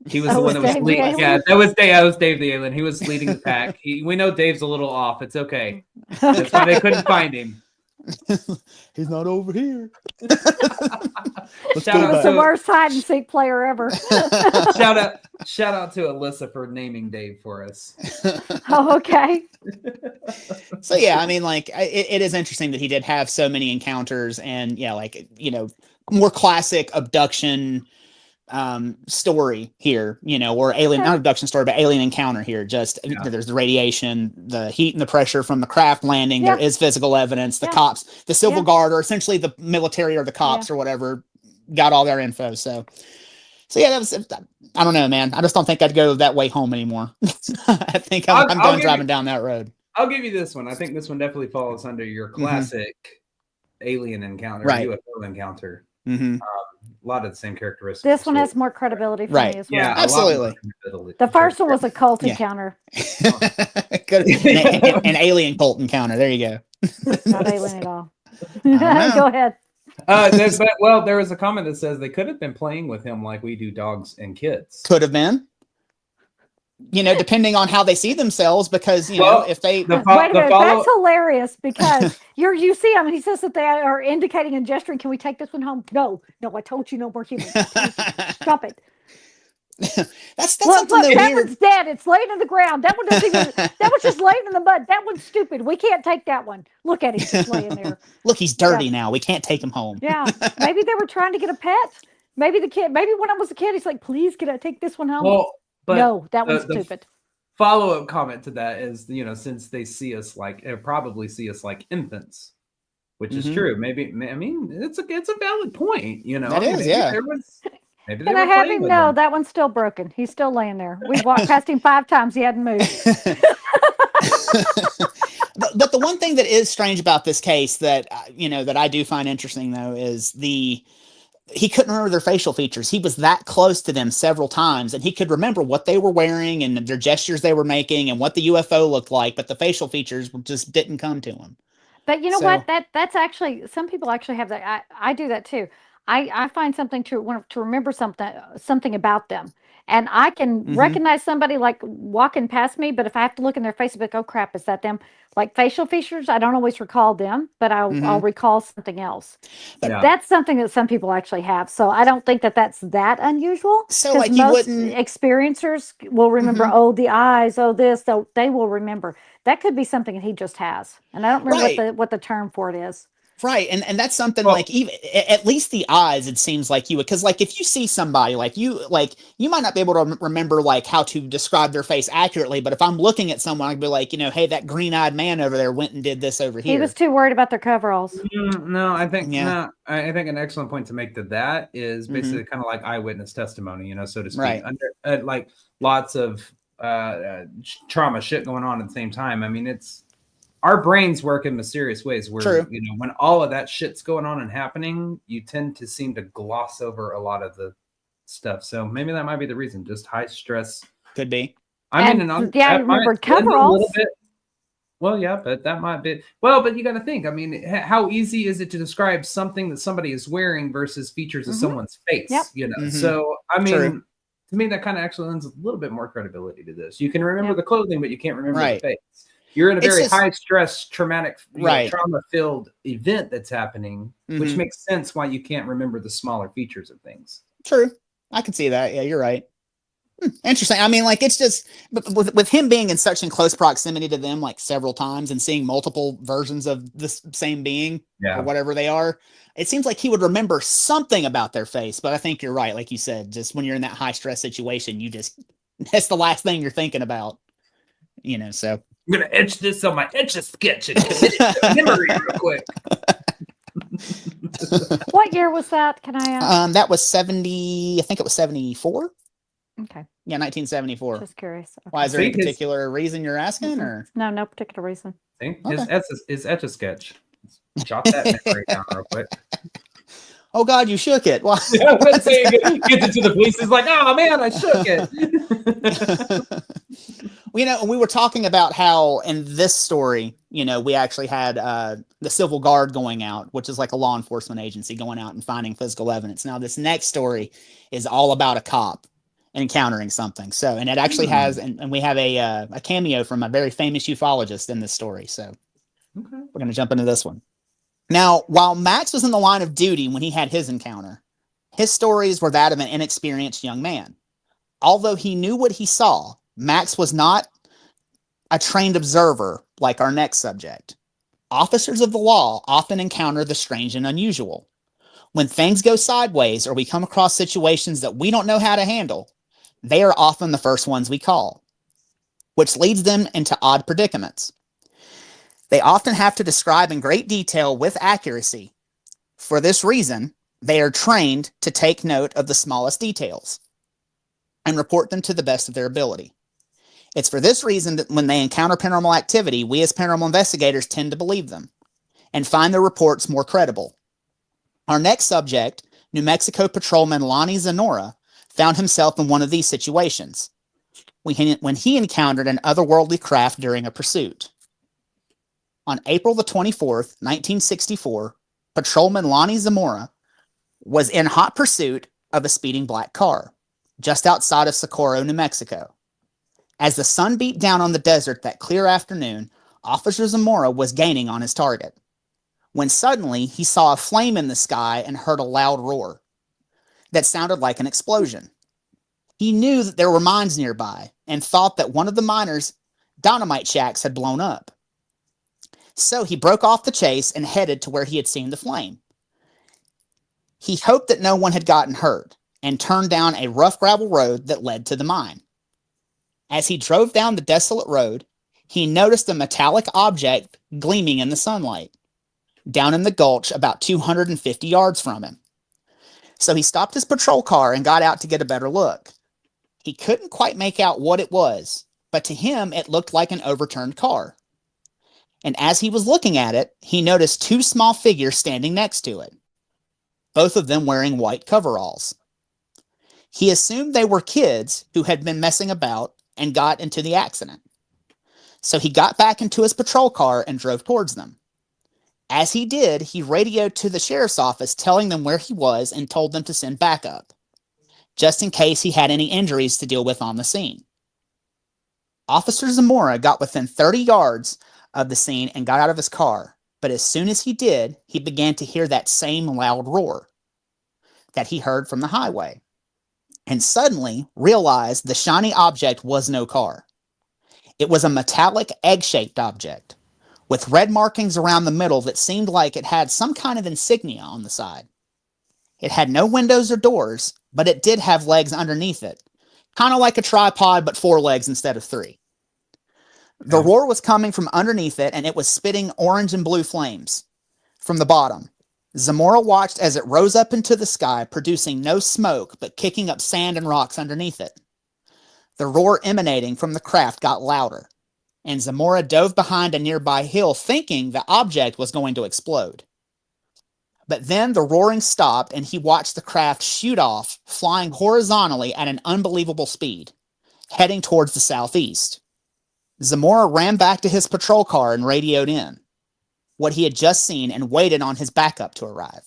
He was the one that was leading. Yeah, that was Dave the alien. He was leading the pack. We know Dave's a little off. It's okay. That's why they couldn't find him. He's not over here. He was the worst hide and seek player ever. Shout out to Alyssa for naming Dave for us. Oh, okay. So yeah, I mean, like it is interesting that he did have so many encounters, and yeah, like, you know, more classic abduction story here, you know, or alien, not abduction story, but alien encounter here. Just there's the radiation, the heat and the pressure from the craft landing. There is physical evidence. The cops, the civil guard, or essentially the military or the cops or whatever, got all their info. So yeah, that was, I don't know, man. I just don't think I'd go that way home anymore. I think I'm done driving down that road. I'll give you this one. I think this one definitely falls under your classic alien encounter, UFO encounter. A lot of the same characteristics. This one has more credibility for me as well. Yeah, absolutely. The first one was a cult encounter. An alien cult encounter. There you go. Not alien at all. Go ahead. There was a comment that says they could have been playing with him like we do dogs and kids. Could have been. You know, depending on how they see themselves, because you know, if they wait a minute, that's hilarious, because you see him and he says that they are indicating and gesturing. Can we take this one home? No, I told you no more humans. Stop it. That's something that weird. One's dead. It's laying in the ground. That one doesn't even. That one's just laying in the mud. That one's stupid. We can't take that one. Look at him just laying there. Look, he's dirty now. We can't take him home. Yeah, maybe they were trying to get a pet. Maybe when I was a kid, he's like, please take this one home. Well, but no, that one's stupid. Follow-up comment to that is, you know, since they see us probably see us like infants, which is true. Maybe, I mean, it's a valid point, you know. That is, yeah. Maybe and I have him. No, that one's still broken. He's still laying there. We walked past him 5 times. He hadn't moved. But the one thing that is strange about this case that that I do find interesting though is he couldn't remember their facial features. He was that close to them several times, and he could remember what they were wearing and their gestures they were making and what the UFO looked like, but the facial features just didn't come to him. But you know what? That's actually, some people actually have that. I do that too. I find something to want to remember something about them. And I can recognize somebody like walking past me, but if I have to look in their face and be like, oh crap, is that them? Like facial features, I don't always recall them, but I'll recall something else. But that's something that some people actually have. So I don't think that that's that unusual. So like most experiencers will remember, oh, the eyes, oh, this, so they will remember. That could be something that he just has. And I don't remember what the term for it is. Right. And that's something like even at least the eyes, it seems like you would, because like if you see somebody you might not be able to remember like how to describe their face accurately. But if I'm looking at someone, I'd be like, hey, that green-eyed man over there went and did this over here. He was too worried about their coveralls. No, I think I think an excellent point to make to that is basically kind of like eyewitness testimony, so to speak. Right. Under like lots of trauma shit going on at the same time. I mean, our brains work in mysterious ways where, when all of that shit's going on and happening, you tend to seem to gloss over a lot of the stuff. So maybe that might be the reason. Just high stress. Could be. I remember coveralls. Well, yeah, but that might be. Well, but you got to think. I mean, how easy is it to describe something that somebody is wearing versus features of someone's face? Yep. So I mean, to me, that kind of actually lends a little bit more credibility to this. You can remember the clothing, but you can't remember the face. You're in a very high-stress, traumatic, trauma-filled event that's happening, which makes sense why you can't remember the smaller features of things. True. I can see that. Yeah, you're right. Interesting. I mean, like, it's just, with him being in such close proximity to them, like, several times and seeing multiple versions of this same being or whatever they are, it seems like he would remember something about their face. But I think you're right. Like you said, just when you're in that high-stress situation, that's the last thing you're thinking about, so... I'm going to etch this on my Etch-a-Sketch and commit it to memory real quick. What year was that? Can I ask? That was 70, I think it was 74. Okay. Yeah, 1974. Just curious. Okay. Why, is there any particular reason you're asking? Or No particular reason. See? His Etch-a-Sketch. Jot that memory down real quick. Oh God, you shook it. Well, gets it to the police. It's like, oh man, I shook it. We were talking about how in this story, we actually had the Civil Guard going out, which is like a law enforcement agency going out and finding physical evidence. Now, this next story is all about a cop encountering something. So, and it actually has, and we have a cameo from a very famous ufologist in this story. So, we're going to jump into this one. Now, while Max was in the line of duty when he had his encounter, his stories were that of an inexperienced young man. Although he knew what he saw, Max was not a trained observer like our next subject. Officers of the law often encounter the strange and unusual. When things go sideways or we come across situations that we don't know how to handle, they are often the first ones we call, which leads them into odd predicaments. They often have to describe in great detail with accuracy. For this reason, they are trained to take note of the smallest details and report them to the best of their ability. It's for this reason that when they encounter paranormal activity, we as paranormal investigators tend to believe them and find their reports more credible. Our next subject, New Mexico patrolman Lonnie Zamora, found himself in one of these situations when he encountered an otherworldly craft during a pursuit. On April the 24th, 1964, patrolman Lonnie Zamora was in hot pursuit of a speeding black car just outside of Socorro, New Mexico. As the sun beat down on the desert that clear afternoon, Officer Zamora was gaining on his target, when suddenly he saw a flame in the sky and heard a loud roar that sounded like an explosion. He knew that there were mines nearby and thought that one of the miners' dynamite shacks had blown up. So he broke off the chase and headed to where he had seen the flame. He hoped that no one had gotten hurt and turned down a rough gravel road that led to the mine. As he drove down the desolate road, he noticed a metallic object gleaming in the sunlight down in the gulch about 250 yards from him. So he stopped his patrol car and got out to get a better look. He couldn't quite make out what it was, but to him it looked like an overturned car, and as he was looking at it, he noticed 2 small figures standing next to it, both of them wearing white coveralls. He assumed they were kids who had been messing about and got into the accident. So he got back into his patrol car and drove towards them. As he did, he radioed to the sheriff's office telling them where he was and told them to send backup, just in case he had any injuries to deal with on the scene. Officer Zamora got within 30 yards of the scene and got out of his car, but as soon as he did, he began to hear that same loud roar that he heard from the highway, and suddenly realized the shiny object was no car. It was a metallic egg-shaped object with red markings around the middle that seemed like it had some kind of insignia on the side. It had no windows or doors, but it did have legs underneath it, kind of like a tripod, but 4 legs instead of 3. The roar was coming from underneath it, and it was spitting orange and blue flames from the bottom. Zamora watched as it rose up into the sky, producing no smoke, but kicking up sand and rocks underneath it. The roar emanating from the craft got louder, and Zamora dove behind a nearby hill, thinking the object was going to explode. But then the roaring stopped, and he watched the craft shoot off, flying horizontally at an unbelievable speed, heading towards the southeast. Zamora ran back to his patrol car and radioed in what he had just seen and waited on his backup to arrive.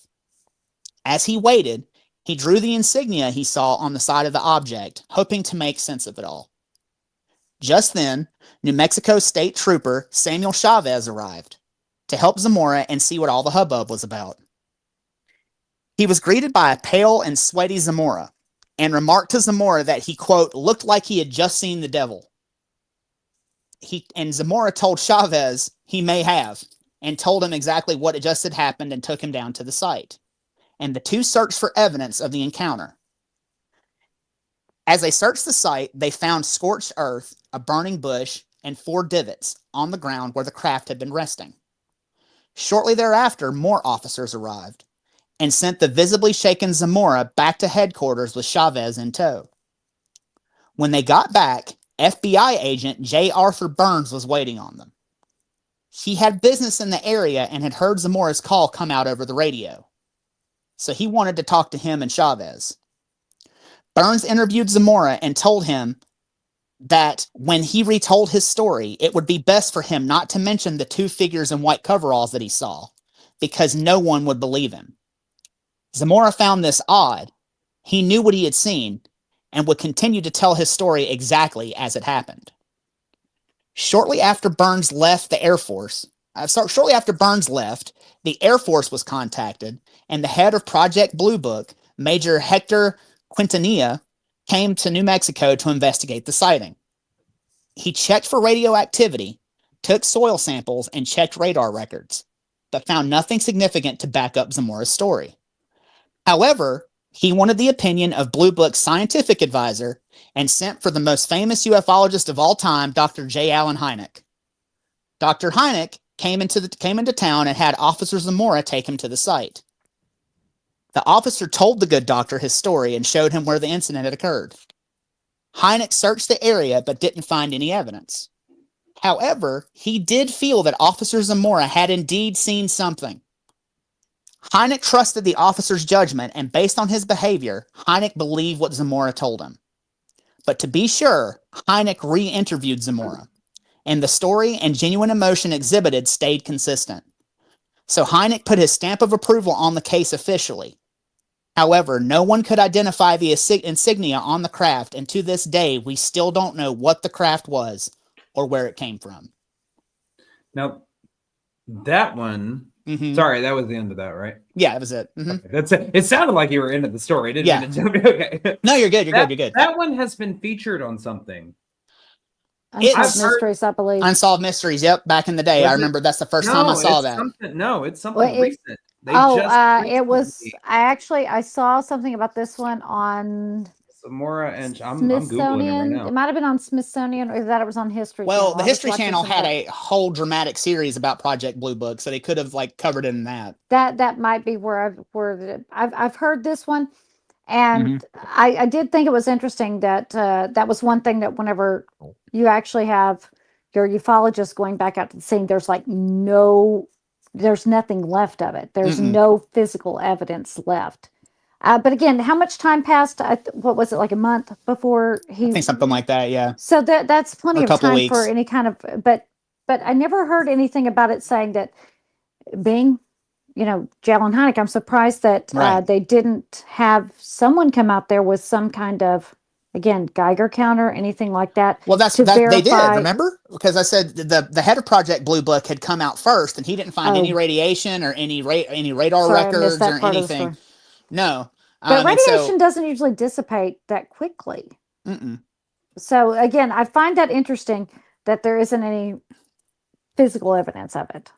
As he waited, he drew the insignia he saw on the side of the object, hoping to make sense of it all. Just then, New Mexico State Trooper Samuel Chavez arrived to help Zamora and see what all the hubbub was about. He was greeted by a pale and sweaty Zamora and remarked to Zamora that he, quote, looked like he had just seen the devil. And Zamora told Chavez he may have, and told him exactly what had just happened and took him down to the site. And the two searched for evidence of the encounter. As they searched the site, they found scorched earth, a burning bush, and 4 divots on the ground where the craft had been resting. Shortly thereafter, more officers arrived and sent the visibly shaken Zamora back to headquarters with Chavez in tow. When they got back, FBI agent J. Arthur Burns was waiting on them. He had business in the area and had heard Zamora's call come out over the radio, so he wanted to talk to him and Chavez. Burns interviewed Zamora and told him that when he retold his story, it would be best for him not to mention the 2 figures in white coveralls that he saw, because no one would believe him. Zamora found this odd. He knew what he had seen and would continue to tell his story exactly as it happened. Shortly after Burns left, the Air Force was contacted, and the head of Project Blue Book, Major Hector Quintanilla, came to New Mexico to investigate the sighting. He checked for radioactivity, took soil samples, and checked radar records, but found nothing significant to back up Zamora's story. However, he wanted the opinion of Blue Book's scientific advisor and sent for the most famous ufologist of all time, Dr. J. Allen Hynek. Dr. Hynek came into town and had Officer Zamora take him to the site. The officer told the good doctor his story and showed him where the incident had occurred. Hynek searched the area but didn't find any evidence. However, he did feel that Officer Zamora had indeed seen something. Hynek trusted the officer's judgment, and based on his behavior, Hynek believed what Zamora told him. But to be sure, Hynek re-interviewed Zamora, and the story and genuine emotion exhibited stayed consistent. So Hynek put his stamp of approval on the case officially. However, no one could identify the insignia on the craft, and to this day, we still don't know what the craft was or where it came from. Now, that one... Mm-hmm. Sorry, that was the end of that, right? Yeah, that was it. Mm-hmm. Okay, that's it. It sounded like you were into the story. Didn't mean to jump. Okay. No, you're good. You're good. That one has been featured on something. Unsolved Mysteries, I believe. Unsolved Mysteries. Yep, back in the day, I remember that's the first time I saw that. It's something recent. It was. I saw something about this one on Zamora, and I'm Smithsonian. Googling it right now. It might have been on Smithsonian, or that it was on History Channel. Well, the History Channel had a whole dramatic series about Project Blue Book, so they could have covered it in that. That might be where I've heard this one, and I did think it was interesting that that was one thing that whenever you actually have your ufologist going back out to the scene, there's nothing left of it. There's no physical evidence left. But again, how much time passed? What was it, like a month before he? I think something like that. Yeah. So that's plenty of time for any kind of. But I never heard anything about it saying that being, J. Allen Hynek. I'm surprised that they didn't have someone come out there with some kind of, again, Geiger counter, anything like that. Well, they did, remember? Because I said the head of Project Blue Book had come out first, and he didn't find any radiation or any radar records or anything. No. But radiation doesn't usually dissipate that quickly. So again, I find that interesting that there isn't any physical evidence of it.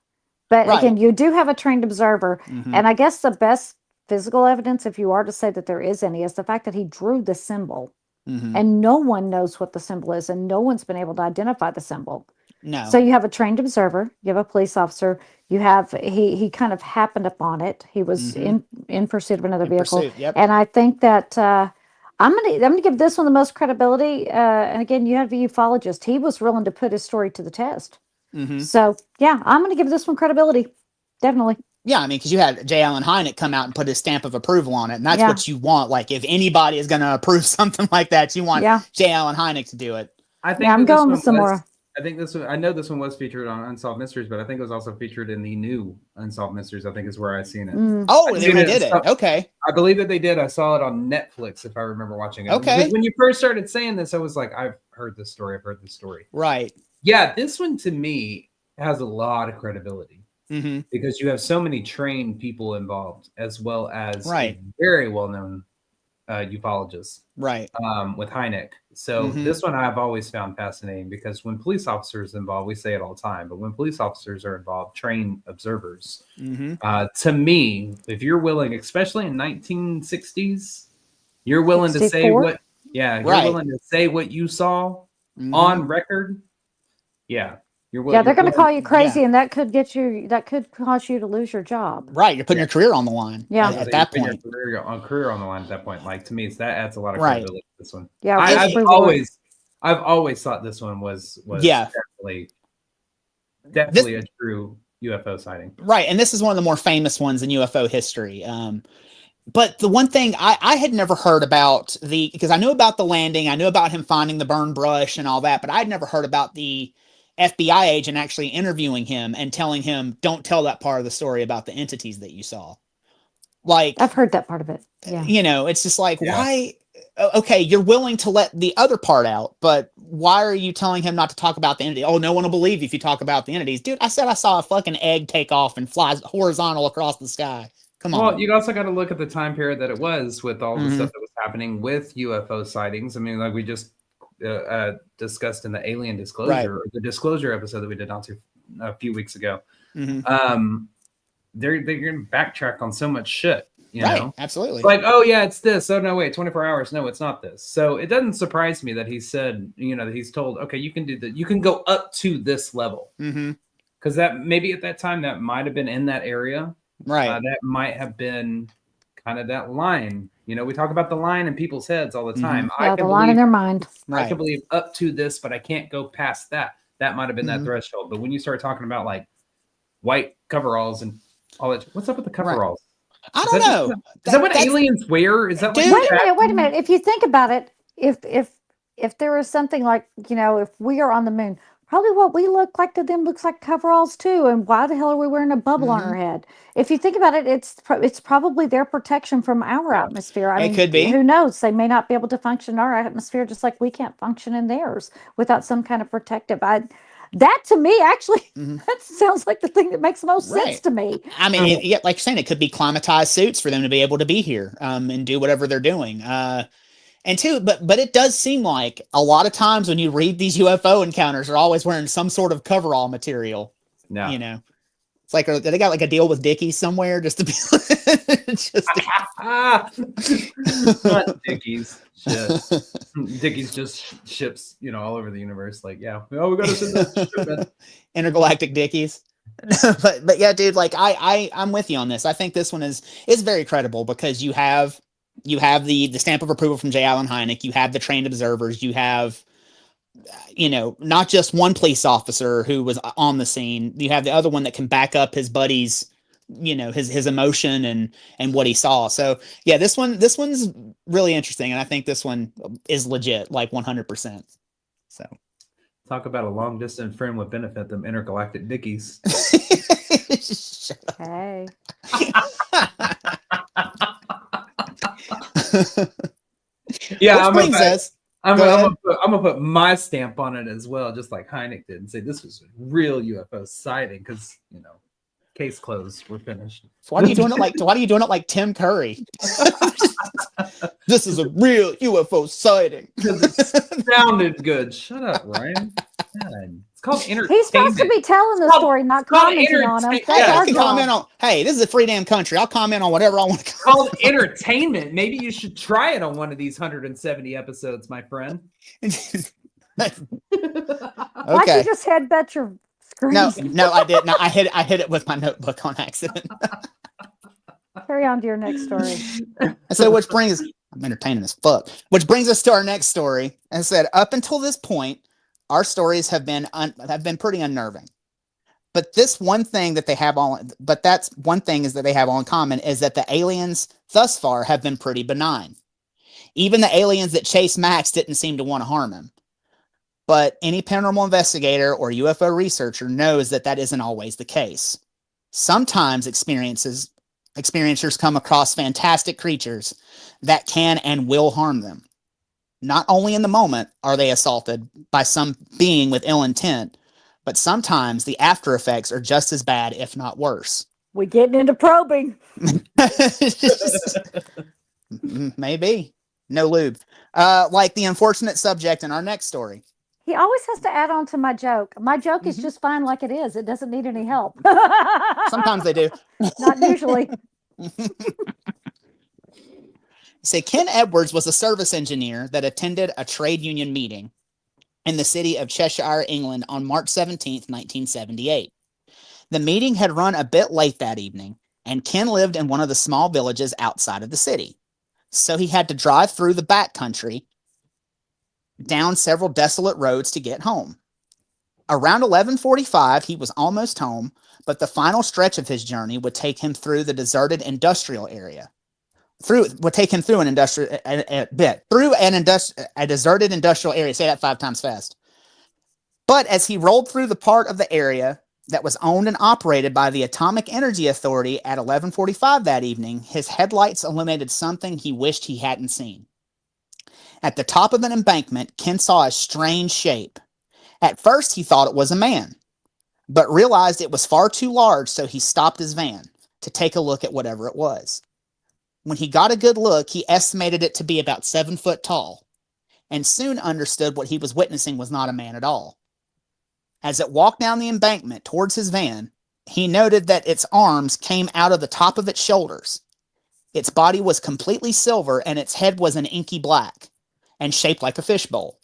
But again, you do have a trained observer, and I guess the best physical evidence, if you are to say that there is any, is the fact that he drew the symbol. And no one knows what the symbol is, and no one's been able to identify the symbol. No. So you have a trained observer, you have a police officer, you have he kind of happened upon it. He was in pursuit of another vehicle. And I think that I'm gonna give this one the most credibility. And again, you have a ufologist. He was willing to put his story to the test. So yeah, I'm gonna give this one credibility. Definitely. Yeah, I mean, because you had J. Allen Hynek come out and put his stamp of approval on it, and that's what you want. Like, if anybody is going to approve something like that, you want J. Allen Hynek to do it. I think I'm going with Zamora. I think this one. I know this one was featured on Unsolved Mysteries, but I think it was also featured in the new Unsolved Mysteries. I think is where I seen it. Oh, they did it. Okay, I believe that they did. I saw it on Netflix, if I remember watching it. Okay. Because when you first started saying this, I was like, I've heard this story. Right. Yeah, this one to me has a lot of credibility. Because you have so many trained people involved, as well as a very well-known ufologist, with Hynek. So this one I've always found fascinating, because when police officers involved, we say it all the time, but when police officers are involved, trained observers, to me, if you're willing, especially in 1960s, you're willing 64? To say what, you're willing to say what you saw on record, they're going to call you crazy, and that could cause you to lose your job. Right, you're putting your career on the line. Yeah, at that point, career on the line at that point. Like, to me, that adds a lot of credibility to this one. Yeah, I've always thought this one was definitely a true UFO sighting. Right, and this is one of the more famous ones in UFO history. But the one thing I had never heard about because I knew about the landing, I knew about him finding the burned brush and all that, but I'd never heard about the FBI agent actually interviewing him and telling him, don't tell that part of the story about the entities that you saw. Like, I've heard that part of it. Yeah. It's just like, why? Okay, you're willing to let the other part out, but why are you telling him not to talk about the entity? Oh, no one will believe you if you talk about the entities. Dude, I said I saw a fucking egg take off and flies horizontal across the sky. Come on. Well, you also got to look at the time period that it was, with all the stuff that was happening with UFO sightings. I mean, like we just discussed in the alien disclosure, or the disclosure episode that we did a few weeks ago. They're going to backtrack on so much shit, you know? Absolutely. Like, oh yeah, it's this. Oh no, wait, 24 hours. No, it's not this. So it doesn't surprise me that he said, that he's told, okay, you can do that. You can go up to this level. Because that maybe at that time that might have been in that area. Right. That might have been kind of that line. We talk about the line in people's heads all the time. Yeah, the line in their mind. I can believe up to this, but I can't go past that. That might have been that threshold. But when you start talking about like white coveralls and all that, what's up with the coveralls? I don't know. Is that what aliens wear? Is that wait a minute. If you think about it, if there was something like, if we are on the moon, probably what we look like to them looks like coveralls too. And why the hell are we wearing a bubble on our head? If you think about it, it's probably their protection from our atmosphere. I mean, could be. Who knows? They may not be able to function in our atmosphere, just like we can't function in theirs without some kind of protective. That to me, actually, that sounds like the thing that makes the most sense to me. I mean, like you're saying, it could be climatized suits for them to be able to be here and do whatever they're doing. And two, but it does seem like a lot of times when you read these UFO encounters, they're always wearing some sort of coverall material. No. It's like, they got like a deal with Dickies somewhere just to be not Dickies. Shit. Dickies just ships, all over the universe. Like, we got to send that shipment. Intergalactic Dickies. but yeah, dude, like I'm with you on this. I think this one is very credible because you have the stamp of approval from J. Allen Hynek. You have the trained observers. You have not just one police officer who was on the scene. You have the other one that can back up his buddy's, his emotion and what he saw. So yeah, this one's really interesting, and I think this one is legit, like 100%. So talk about a long distance friend would benefit them intergalactic dickies. Hey. Yeah, Which I'm gonna put my stamp on it as well, just like Hynek did, and say this was a real UFO sighting, because case closed, we're finished. So why are you doing it like Tim Curry? This is a real UFO sighting. Because it sounded good. Shut up, Ryan. God. It's called entertainment. He's supposed to be telling the story, not commenting on him. I can comment on. Hey, this is a free damn country. I'll comment on whatever I want to. It's called entertainment. Maybe you should try it on one of these 170 episodes, my friend. Okay. Why'd you just headbutt your screen? No, I didn't. No, I hit it with my notebook on accident. Carry on to your next story. So I'm entertaining as fuck. Which brings us to our next story. As I said, up until this point, our stories have been pretty unnerving. But that's one thing that they have all in common, is that the aliens thus far have been pretty benign. Even the aliens that chased Max didn't seem to want to harm him. But any paranormal investigator or UFO researcher knows that isn't always the case. Sometimes experiencers come across fantastic creatures that can and will harm them. Not only in the moment are they assaulted by some being with ill intent, but sometimes the after effects are just as bad, if not worse. We're getting into probing. Maybe. No lube. Like the unfortunate subject in our next story. He always has to add on to my joke. My joke is just fine like it is. It doesn't need any help. Sometimes they do. Not usually. Say Ken Edwards was a service engineer that attended a trade union meeting in the city of Cheshire, England on March 17th, 1978. The meeting had run a bit late that evening, and Ken lived in one of the small villages outside of the city. So he had to drive through the backcountry, down several desolate roads to get home. Around 11:45, he was almost home, but the final stretch of his journey would take him through the deserted industrial area. A deserted industrial area. Say that 5 times fast. But as he rolled through the part of the area that was owned and operated by the Atomic Energy Authority at 11:45 that evening, his headlights illuminated something he wished he hadn't seen. At the top of an embankment, Ken saw a strange shape. At first, he thought it was a man, but realized it was far too large, so he stopped his van to take a look at whatever it was. When he got a good look, he estimated it to be about 7 foot tall, and soon understood what he was witnessing was not a man at all. As it walked down the embankment towards his van, he noted that its arms came out of the top of its shoulders. Its body was completely silver, and its head was an inky black and shaped like a fishbowl.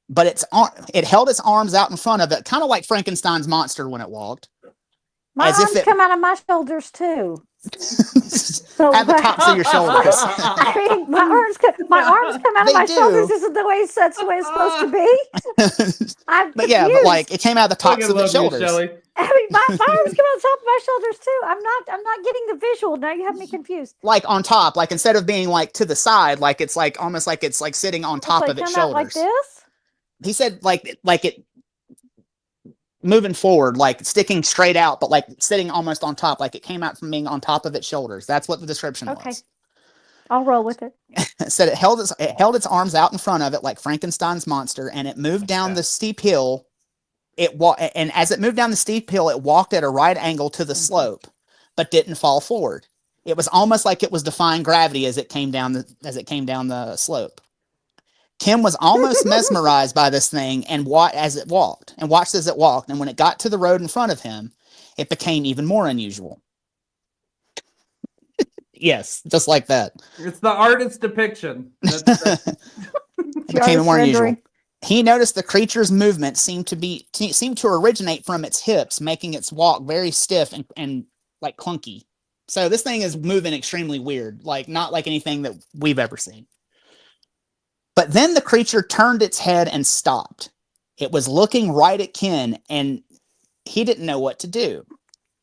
But it held its arms out in front of it, kind of like Frankenstein's monster when it walked. My arms come out of my shoulders too. So at the tops of your shoulders. I mean, my arms come out of my shoulders. Isn't the way that's the way it's supposed to be? But like it came out of the tops of its shoulders. I mean, my arms come out of the top of my shoulders too. I'm not getting the visual. Now you have me confused. Like on top, like instead of being like to the side, like it's like almost like it's like sitting on top of its shoulders. Like this? He said like it moving forward, like sticking straight out, but like sitting almost on top, like it came out from being on top of its shoulders. That's what the description was. Okay, I'll roll with it. It said it held its arms out in front of it like Frankenstein's monster, and it moved down the steep hill. And as it moved down the steep hill, it walked at a right angle to the slope, but didn't fall forward. It was almost like it was defying gravity as it came down the slope. Kim was almost mesmerized by this thing and watched as it walked. And when it got to the road in front of him, it became even more unusual. Yes, just like that. It's the artist's depiction. It became more unusual. He noticed the creature's movement seemed to originate from its hips, making its walk very stiff and like clunky. So this thing is moving extremely weird, like not like anything that we've ever seen. But then the creature turned its head and stopped. It was looking right at Ken, and he didn't know what to do.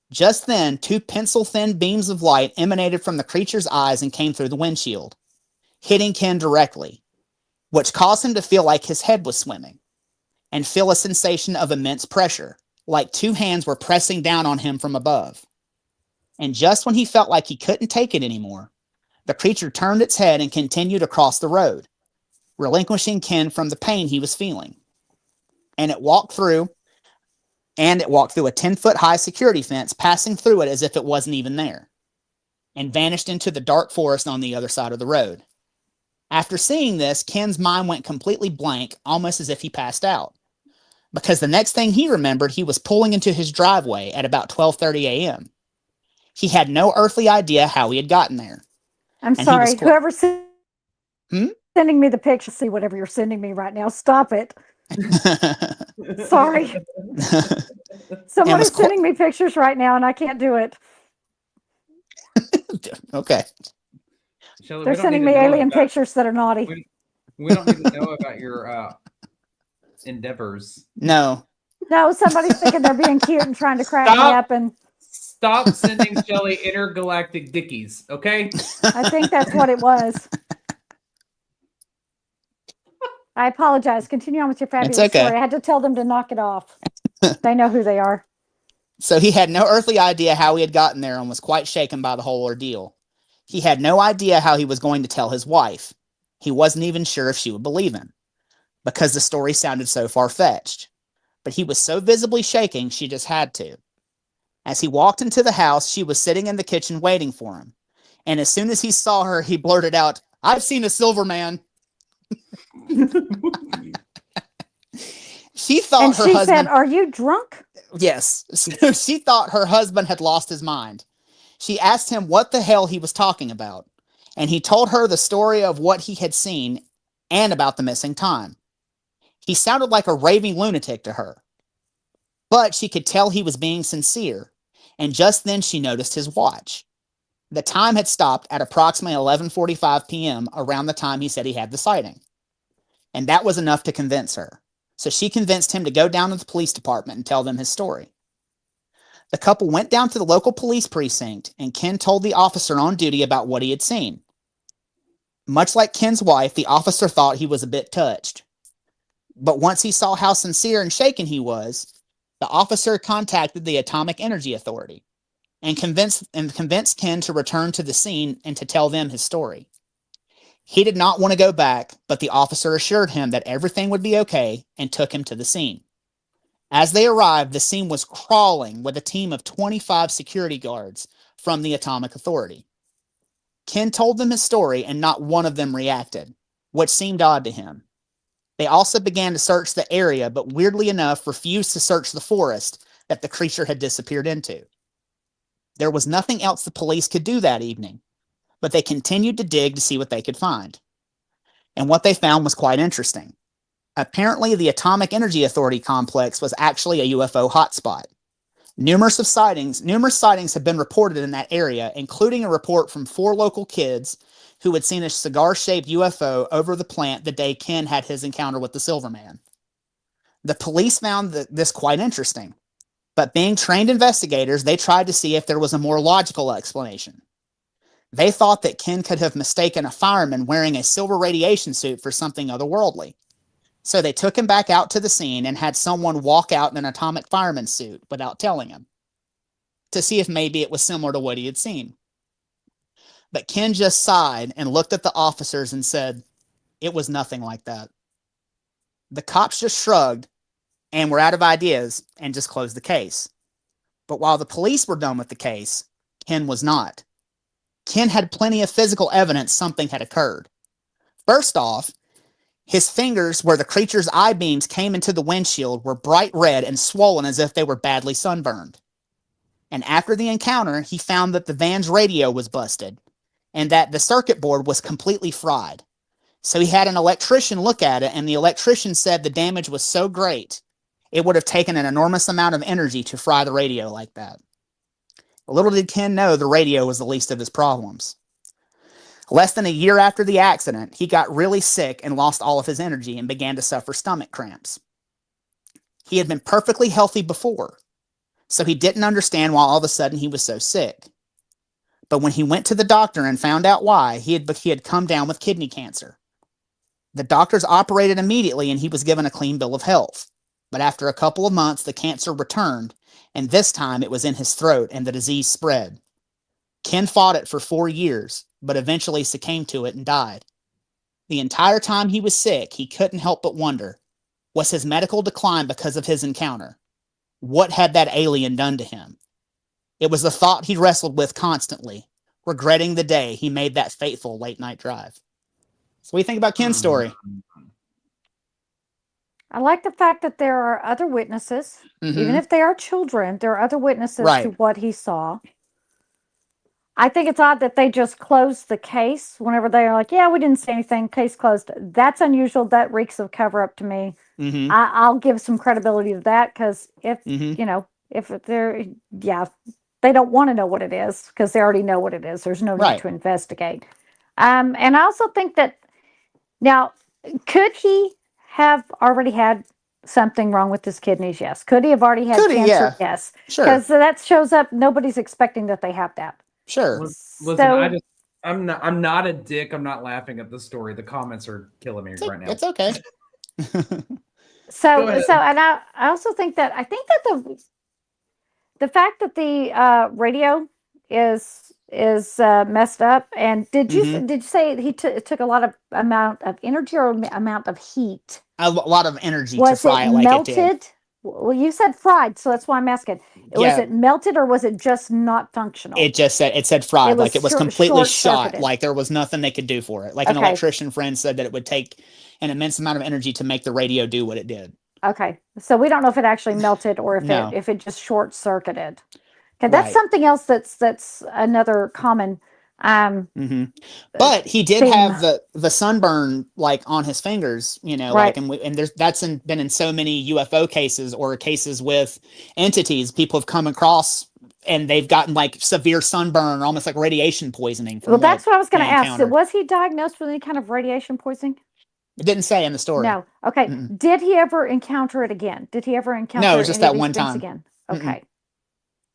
Just then, 2 pencil-thin beams of light emanated from the creature's eyes and came through the windshield, hitting Ken directly, which caused him to feel like his head was swimming and feel a sensation of immense pressure, like 2 hands were pressing down on him from above. And just when he felt like he couldn't take it anymore, the creature turned its head and continued across the road, relinquishing Ken from the pain he was feeling. And it walked through a 10-foot high security fence, passing through it as if it wasn't even there, and vanished into the dark forest on the other side of the road. After seeing this, Ken's mind went completely blank, almost as if he passed out, because the next thing he remembered, he was pulling into his driveway at about 12:30 a.m. He had no earthly idea how he had gotten there. I'm sorry, whoever's sending me the picture, see whatever you're sending me right now, stop it. Sorry. Someone is sending me pictures right now and I can't do it. Okay. Shelley, they're sending me alien pictures that are naughty. We don't need to know about your endeavors. No, somebody's thinking they're being cute and trying to crack me up. And stop sending Shelley intergalactic dickies, okay? I think that's what it was. I apologize. Continue on with your fabulous story. I had to tell them to knock it off. They know who they are. So he had no earthly idea how he had gotten there and was quite shaken by the whole ordeal. He had no idea how he was going to tell his wife. He wasn't even sure if she would believe him, because the story sounded so far-fetched. But he was so visibly shaking, she just had to. As he walked into the house, she was sitting in the kitchen waiting for him. And as soon as he saw her, he blurted out, "I've seen a silver man." She thought her husband said, "Are you drunk?" Yes. She thought her husband had lost his mind. She asked him what the hell he was talking about, and he told her the story of what he had seen and about the missing time. He sounded like a raving lunatic to her, but she could tell he was being sincere, and just then she noticed his watch. The time had stopped at approximately 11:45 p.m., around the time he said he had the sighting. And that was enough to convince her. So she convinced him to go down to the police department and tell them his story. The couple went down to the local police precinct, and Ken told the officer on duty about what he had seen. Much like Ken's wife, the officer thought he was a bit touched. But once he saw how sincere and shaken he was, the officer contacted the Atomic Energy Authority and convinced Ken to return to the scene and to tell them his story. He did not want to go back, but the officer assured him that everything would be okay and took him to the scene. As they arrived, the scene was crawling with a team of 25 security guards from the Atomic Authority. Ken told them his story, and not one of them reacted, which seemed odd to him. They also began to search the area, but weirdly enough refused to search the forest that the creature had disappeared into. There was nothing else the police could do that evening, but they continued to dig to see what they could find. And what they found was quite interesting. Apparently, the Atomic Energy Authority complex was actually a UFO hotspot. Numerous sightings have been reported in that area, including a report from 4 local kids who had seen a cigar-shaped UFO over the plant the day Ken had his encounter with the Silver Man. The police found this quite interesting, but being trained investigators, they tried to see if there was a more logical explanation. They thought that Ken could have mistaken a fireman wearing a silver radiation suit for something otherworldly. So they took him back out to the scene and had someone walk out in an atomic fireman suit without telling him, to see if maybe it was similar to what he had seen. But Ken just sighed and looked at the officers and said, "It was nothing like that." The cops just shrugged and were out of ideas and just closed the case. But while the police were done with the case, Ken was not. Ken had plenty of physical evidence something had occurred. First off, his fingers where the creature's eye beams came into the windshield were bright red and swollen as if they were badly sunburned. And after the encounter, he found that the van's radio was busted and that the circuit board was completely fried. So he had an electrician look at it, and the electrician said the damage was so great, it would have taken an enormous amount of energy to fry the radio like that. Little did Ken know the radio was the least of his problems. Less than a year after the accident, he got really sick and lost all of his energy and began to suffer stomach cramps. He had been perfectly healthy before, so he didn't understand why all of a sudden he was so sick. But when he went to the doctor and found out why, he had come down with kidney cancer. The doctors operated immediately and he was given a clean bill of health. But after a couple of months, the cancer returned, and this time it was in his throat and the disease spread. Ken fought it for 4 years, but eventually succumbed to it and died. The entire time he was sick, he couldn't help but wonder, was his medical decline because of his encounter? What had that alien done to him? It was a thought he wrestled with constantly, regretting the day he made that fateful late-night drive. So what do you think about Ken's story? I like the fact that there are other witnesses. Even if they are children, there are other witnesses to what he saw. I think it's odd that they just closed the case whenever they are like, yeah, we didn't see anything, case closed. That's unusual. That reeks of cover-up to me. I'll give some credibility to that, because if, if they're, they don't want to know what it is because they already know what it is. There's no need to investigate. And I also think that, now, could he have already had something wrong with his kidneys? Yes. Could he have already had cancer? Yes. Sure. Because that shows up. Nobody's expecting that they have that. Sure. Listen, I'm not a dick. I'm not laughing at the story. The comments are killing me right now. It's okay. And I also think that the fact that the radio is messed up, and did you say he took a lot of amount of energy or amount of heat? A lot of energy to fry it like melted? It did. Well, you said fried, so that's why I'm asking. Was it melted or was it just not functional? It said fried, like it was completely shot, like there was nothing they could do for it. Like an electrician friend said that it would take an immense amount of energy to make the radio do what it did. Okay, so we don't know if it actually melted or if it just short circuited. Okay, that's something else that's another common. But he did have the sunburn like on his fingers, like, and that's been in so many UFO cases or cases with entities people have come across, and they've gotten like severe sunburn or almost like radiation poisoning. Well, that's what I was going to ask. Was he diagnosed with any kind of radiation poisoning? It didn't say in the story. No. Okay. Did he ever encounter it again? Did he ever encounter? No, just that one time again. Okay.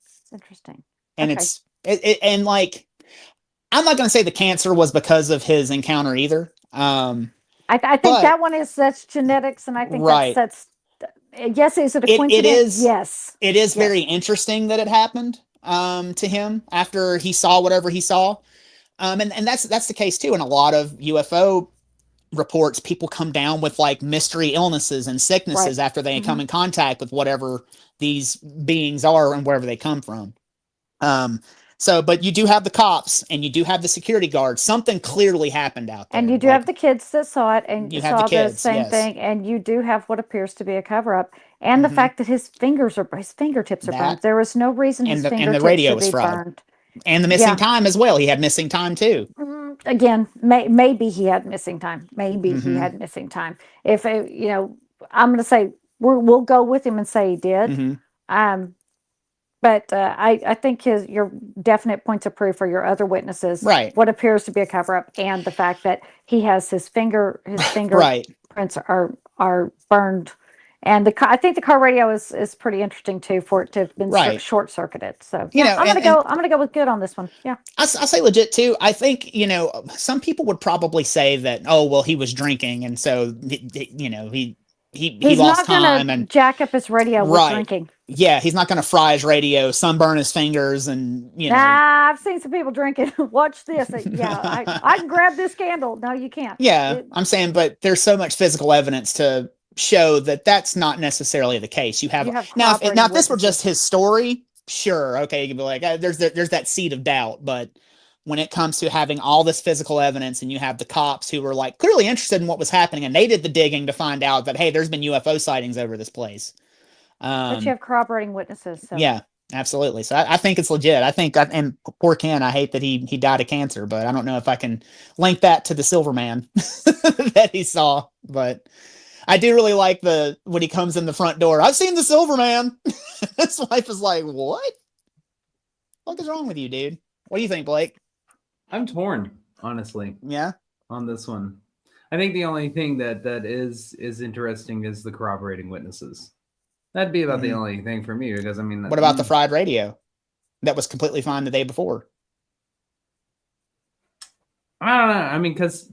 It's interesting. And and like, I'm not going to say the cancer was because of his encounter either. I think that one that's genetics, and I think that's yes. Is it a coincidence? It is. Yes. It is very interesting that it happened to him after he saw whatever he saw, and that's the case too in a lot of UFO reports. People come down with like mystery illnesses and sicknesses after they come in contact with whatever these beings are and wherever they come from. But you do have the cops and you do have the security guards. Something clearly happened out there. And you do have the kids that saw it and you saw the same thing. And you do have what appears to be a cover-up. And the fact that his fingertips are burned. There was no reason his fingertips the radio was should be burned. And the missing time as well. He had missing time too. Again, maybe he had missing time. Maybe he had missing time. If I'm going to say we'll go with him and say he did. But I think your definite points of proof are your other witnesses, what appears to be a cover-up, and the fact that he has his fingerprints are burned, and I think the car radio is pretty interesting too for it to have been short-circuited. So I'm gonna go with good on this one. Yeah, I say legit too. I think some people would probably say that he was drinking, and so he lost time and jack up his radio with drinking. Yeah, he's not going to fry his radio, sunburn his fingers, and I've seen some people drinking. Watch this. I can grab this candle. No, you can't. Yeah, I'm saying, but there's so much physical evidence to show that that's not necessarily the case. You have now if this were just his story, sure, okay, you could be like, there's that seed of doubt, but when it comes to having all this physical evidence, and you have the cops who were like clearly interested in what was happening, and they did the digging to find out that, hey, there's been UFO sightings over this place. But you have corroborating witnesses. So. Yeah, absolutely. So I think it's legit. I think, and poor Ken, I hate that he died of cancer, but I don't know if I can link that to the Silver Man that he saw. But I do really like when he comes in the front door, I've seen the Silver Man. His wife is like, what? What is wrong with you, dude? What do you think, Blake? I'm torn. honestly. Yeah. On this one. I think the only thing that is interesting is the corroborating witnesses. That'd be about the only thing for me, because I mean, what about the fried radio that was completely fine the day before? I don't know. I mean, because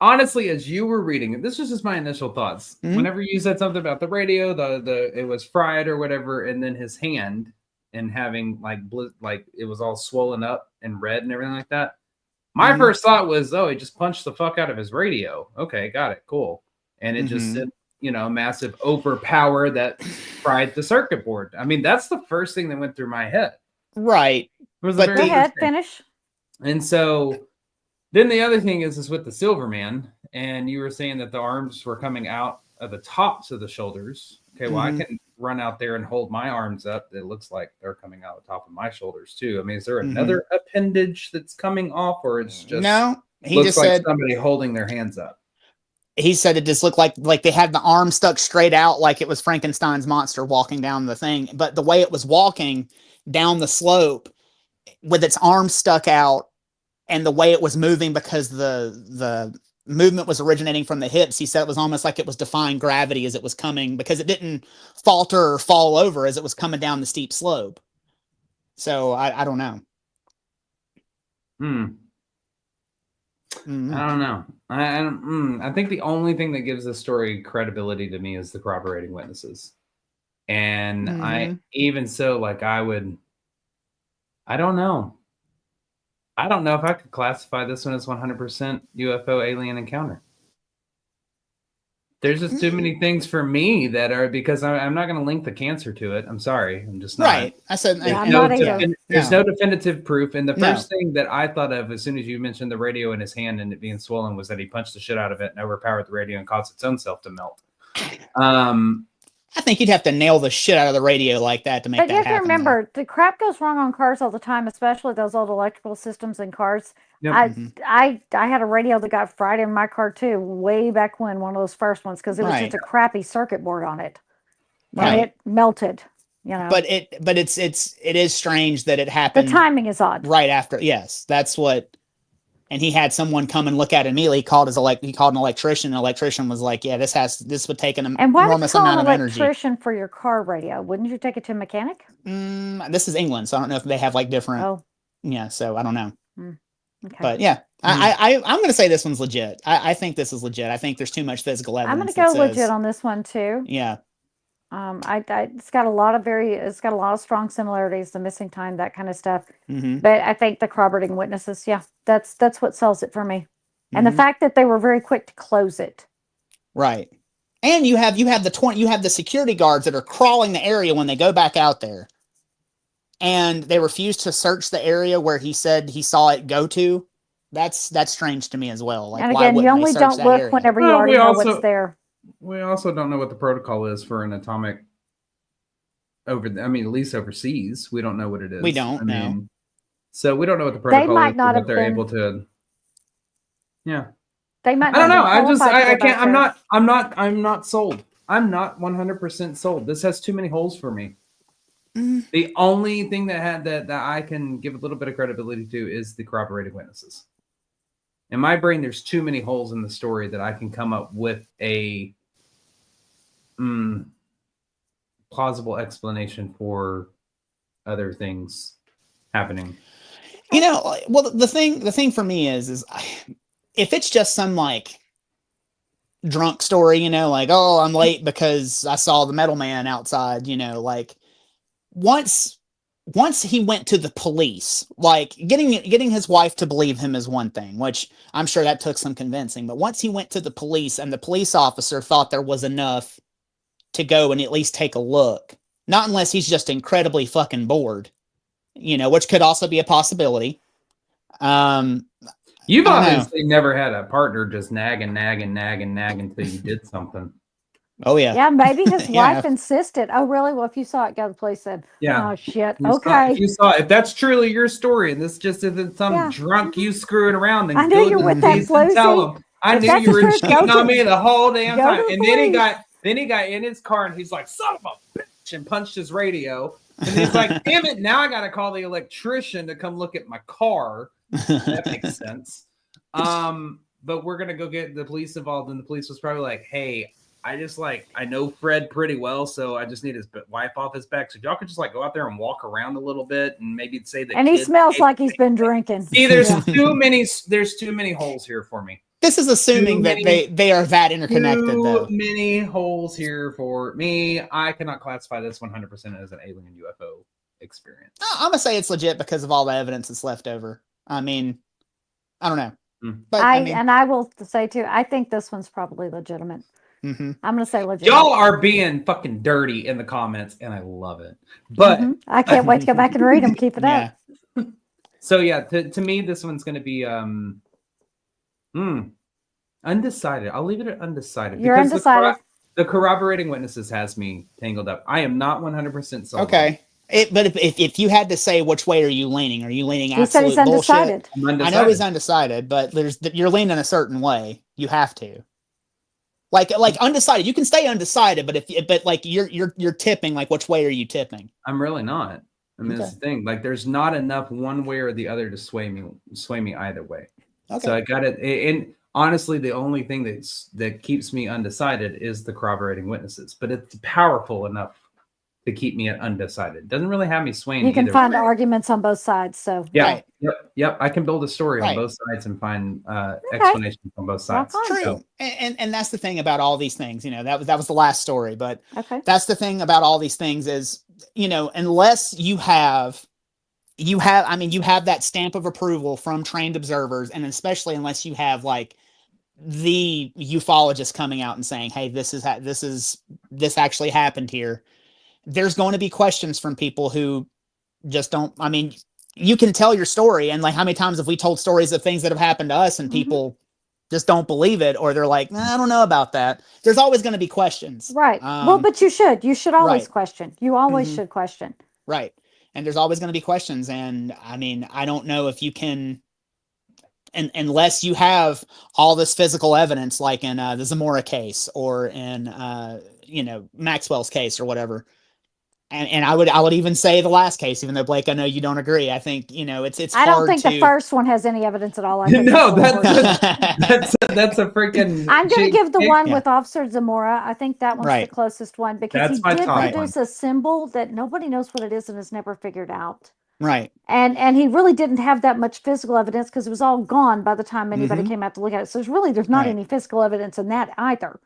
honestly, as you were reading it, this was just my initial thoughts. Whenever you said something about the radio, it was fried or whatever, and then his hand and having like it was all swollen up and red and everything like that. My first thought was, oh, he just punched the fuck out of his radio. Okay, got it, cool. And it just said, massive overpower that fried the circuit board. I mean, that's the first thing that went through my head. Right. But go ahead, finish. And so then the other thing is with the Silverman, and you were saying that the arms were coming out of the tops of the shoulders. Okay, well, I can run out there and hold my arms up. It looks like they're coming out the top of my shoulders too. I mean, is there another appendage that's coming off, or it's just no? He looks just like said somebody holding their hands up. He said it just looked like they had the arm stuck straight out, like it was Frankenstein's monster walking down the thing. But the way it was walking down the slope with its arms stuck out, and the way it was moving, because the movement was originating from the hips, he said it was almost like it was defying gravity as it was coming, because it didn't falter or fall over as it was coming down the steep slope. So I don't know. I don't know. I think the only thing that gives this story credibility to me is the corroborating witnesses. And I don't know. I don't know if I could classify this one as 100% UFO alien encounter. There's just too many things for me that are, because I'm not going to link the cancer to it. I'm sorry. I'm just not. Right. I said, there's no definitive proof. And the first thing that I thought of as soon as you mentioned the radio in his hand and it being swollen was that he punched the shit out of it and overpowered the radio and caused its own self to melt. I think you'd have to nail the shit out of the radio like that to make that happen. But you have to remember, the crap goes wrong on cars all the time, especially those old electrical systems in cars. Yep. I had a radio that got fried in my car too, way back when, one of those first ones, because it was just a crappy circuit board on it. And it melted, But it is strange that it happened. The timing is odd. Right after, yes, that's what. And he had someone come and look at it immediately. He called an electrician. The electrician was like, "Yeah, this would take an enormous amount of energy." And why would you call an electrician for your car radio? Wouldn't you take it to a mechanic? This is England, so I don't know if they have like different. Oh, yeah. So I don't know. Okay. But yeah, I'm going to say this one's legit. I think this is legit. I think there's too much physical evidence. I'm going to go legit on this one too. Yeah. It's got a lot of strong similarities, the missing time, that kind of stuff. But I think the corroborating witnesses, that's what sells it for me. And the fact that they were very quick to close it. Right. And you have the security guards that are crawling the area when they go back out there. And they refuse to search the area where he said he saw it go to. That's strange to me as well. Like, and again, you only don't look area? Whenever you already know what's there. We also don't know what the protocol is for an atomic at least overseas. We don't know what it is. We don't know. So we don't know what the protocol is, but they're able to. Yeah. They might not. I don't know. I can't. I'm not sold. I'm not 100% sold. This has too many holes for me. The only thing that I can give a little bit of credibility to is the corroborating witnesses. In my brain, there's too many holes in the story that I can come up with a plausible explanation for other things happening. Well, the thing for me is if it's just some like drunk story, like, oh, I'm late because I saw the metal man outside, like once he went to the police, like getting his wife to believe him is one thing, which I'm sure that took some convincing. But once he went to the police and the police officer thought there was enough to go and at least take a look, not unless he's just incredibly fucking bored, which could also be a possibility. You've obviously never had a partner just nag until you did something. Oh yeah. Yeah, maybe his wife insisted. Oh really? Well, if you saw it, go to the police said, "Yeah, oh shit, okay." If that's truly your story, and this just isn't some drunk you screwing around, and I knew you were with that floozy. Tell him, I knew you were cheating on me the whole damn time. And then he got in his car and he's like, "Son of a bitch," and punched his radio. And he's like, "Damn it! Now I got to call the electrician to come look at my car." That makes sense. But we're gonna go get the police involved, and the police was probably like, "Hey, I know Fred pretty well, so I just need his wife off his back. So y'all could just go out there and walk around a little bit, and maybe say that." And he smells like he's been drinking. See, there's too many holes here for me. This is assuming that they are that interconnected. Too many holes here for me. I cannot classify this 100% as an alien UFO experience. I'm gonna say it's legit because of all the evidence that's left over. I mean, I don't know. But I will say too, I think this one's probably legitimate. Mm-hmm. I'm gonna say legitimate. Y'all are being fucking dirty in the comments, and I love it. But I can't wait to go back and read them. Keep it up. So yeah, to me, this one's gonna be undecided. I'll leave it at undecided. You're undecided. The corroborating witnesses has me tangled up. I am not 100% sold. Okay. But if you had to say which way are you leaning he said he's undecided. Bullshit? I know he's undecided, but you're leaning a certain way. You have to. Like undecided. You can stay undecided, but you're tipping. Like, which way are you tipping? I'm really not. I mean, that's the thing. Like, there's not enough one way or the other to sway me either way. Okay. So I got it. And honestly, the only thing that keeps me undecided is the corroborating witnesses. But it's powerful enough to keep me undecided. It doesn't really have me swaying. You can find arguments on both sides. So yeah, right. Yep. I can build a story on both sides and find explanations on both sides. True. So. And that's the thing about all these things. That was the last story, but that's the thing about all these things is, unless you have that stamp of approval from trained observers, and especially unless you have the ufologist coming out and saying, "Hey, this actually happened here." There's going to be questions from people who just don't. I mean, you can tell your story, and how many times have we told stories of things that have happened to us, and people just don't believe it, or they're like, I don't know about that. There's always going to be questions, right? But you should always question. You always should question, right? And there's always going to be questions, and I mean, I don't know if you can. And unless you have all this physical evidence, like in the Zamora case or in Maxwell's case or whatever, and I would even say the last case, even though Blake, I know you don't agree. I think it's. I don't think the first one has any evidence at all. I think no, that's a freaking. I'm going to give the one with Officer Zamora. I think that one's the closest one because he did produce a symbol that nobody knows what it is and has never figured out. Right. And he really didn't have that much physical evidence because it was all gone by the time anybody came out to look at it. So there's not any physical evidence in that either.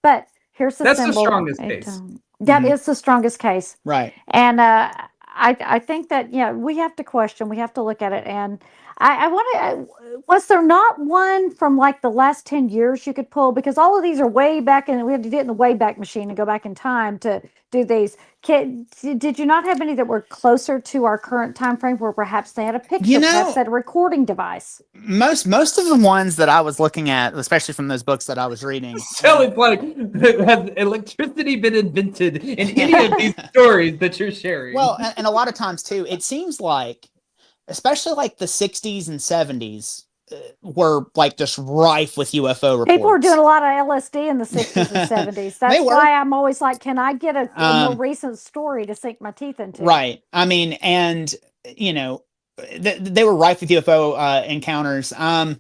But here's the symbol. That's the strongest case. That is the strongest case. Right. And I think that we have to question, we have to look at it. And I want to, was there not one from the last 10 years you could pull? Because all of these are way back, and we had to do it in the Wayback Machine and go back in time to do these. Did you not have any that were closer to our current time frame where perhaps they had a picture, perhaps they had a recording device? Most of the ones that I was looking at, especially from those books that I was reading. So it's has electricity been invented in any of these stories that you're sharing? Well, and a lot of times too, it seems like, especially the 60s and 70s were just rife with UFO reports. People were doing a lot of LSD in the 60s and 70s. That's why I'm always like, can I get a more recent story to sink my teeth into? Right. I mean, and they were rife with UFO encounters. I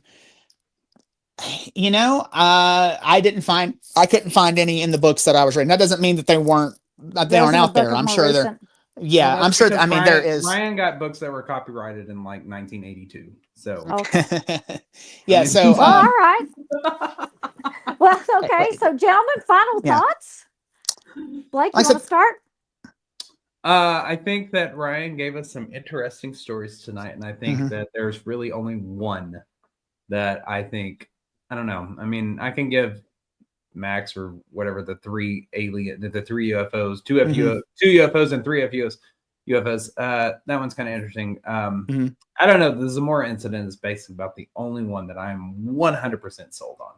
couldn't find any in the books that I was reading. That doesn't mean that they aren't out there. I'm sure they're. Yeah, I'm sure. I mean, there is. Ryan got books that were copyrighted in 1982. So. Yeah. So. All right. Well, okay. So, gentlemen, final thoughts. Blake, you want to start? I think that Ryan gave us some interesting stories tonight, and I think that there's really only one that I think. I don't know. I mean, I can give Max or whatever the three UFOs, two UFOs and three UFOs. That one's kind of interesting. I don't know. The Zamora incident is basically about the only one that I'm 100% sold on.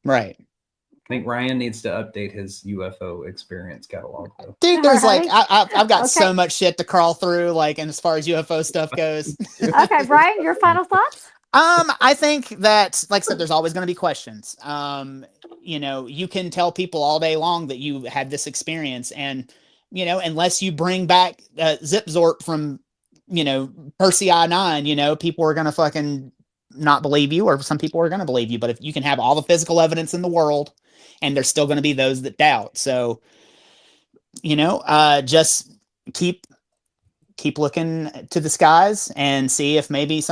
Right. I think Ryan needs to update his UFO experience catalog. Though. Dude, there's I've got so much shit to crawl through, and as far as UFO stuff goes. Okay, Ryan, your final thoughts? I think that, like I said, there's always going to be questions. You can tell people all day long that you had this experience, and unless you bring back Zip Zort from Percy I-9, people are going to fucking not believe you, or some people are going to believe you. But if you can have all the physical evidence in the world, and there's still going to be those that doubt. So, just keep looking to the skies and see if maybe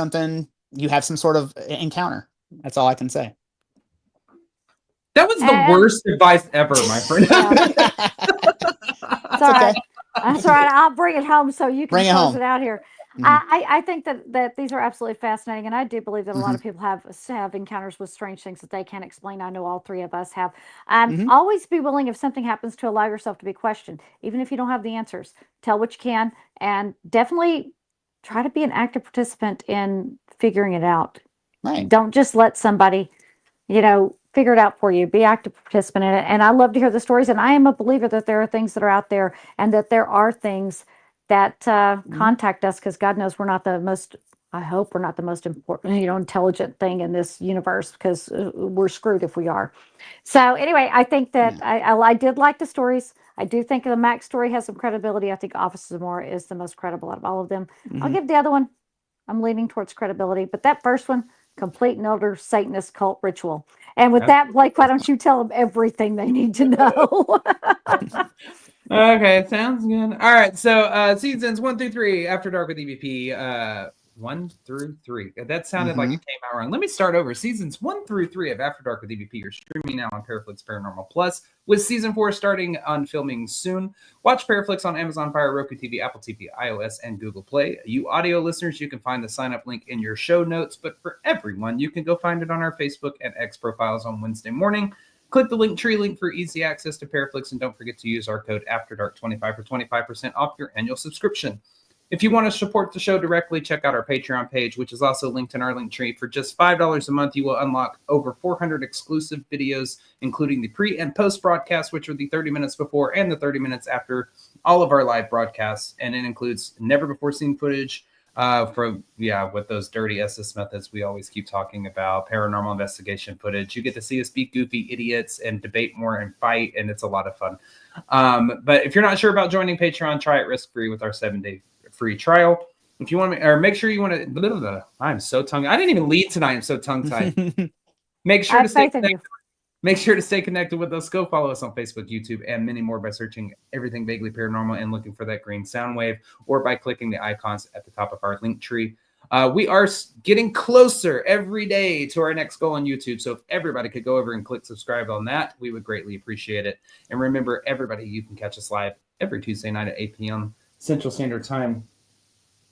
you have some sort of encounter. That's all I can say. That was the worst advice ever, my friend. That's all right. That's all right. I'll bring it home so you can close it out here. I think that these are absolutely fascinating, and I do believe that a lot of people have encounters with strange things that they can't explain. I know all three of us have. Always be willing, if something happens, to allow yourself to be questioned, even if you don't have the answers. Tell what you can, and definitely try to be an active participant in figuring it out. Right. Don't just let somebody, figure it out for you. Be active participant in it. And I love to hear the stories. And I am a believer that there are things that are out there, and that there are things that contact us, because God knows I hope we're not the most important, intelligent thing in this universe, because we're screwed if we are. So anyway, I think that I did like the stories. I do think the Max story has some credibility. I think Officer Zamora is the most credible out of all of them. I'll give the other one, I'm leaning towards credibility, but that first one, complete and utter Satanist cult ritual. And with that, Blake, why don't you tell them everything they need to know? Okay, sounds good. All right, so seasons 1 through 3, After Dark with EVP, 1 through 3. That sounded like it came out wrong. Let me start over. Seasons 1 through 3 of After Dark with EVP are streaming now on Paraflix Paranormal Plus, with season 4 starting on filming soon. Watch Paraflix on Amazon Fire, Roku TV, Apple TV, iOS, and Google Play. You audio listeners, you can find the sign-up link in your show notes, but for everyone, you can go find it on our Facebook and X profiles on Wednesday morning. Click the Linktree link for easy access to Paraflix, and don't forget to use our code AFTERDARK25 for 25% off your annual subscription. If you want to support the show directly, check out our Patreon page, which is also linked in our Linktree. For just $5 a month, you will unlock over 400 exclusive videos, including the pre- and post-broadcast, which are the 30 minutes before and the 30 minutes after all of our live broadcasts. And it includes never-before-seen footage, with those dirty SS methods we always keep talking about, paranormal investigation footage. You get to see us be goofy idiots and debate more and fight, and it's a lot of fun. But if you're not sure about joining Patreon, try it risk-free with our 7-day free trial. If you want to, or make sure you want to, I'm so I didn't even lead tonight. I'm so tongue-tied. Make sure to stay connected. Make sure to stay connected with us. Go follow us on Facebook, YouTube, and many more by searching Everything Vaguely Paranormal and looking for that green sound wave, or by clicking the icons at the top of our link tree. We are getting closer every day to our next goal on YouTube. So if everybody could go over and click subscribe on that, we would greatly appreciate it. And remember, everybody, you can catch us live every Tuesday night at 8 p.m. Central Standard Time.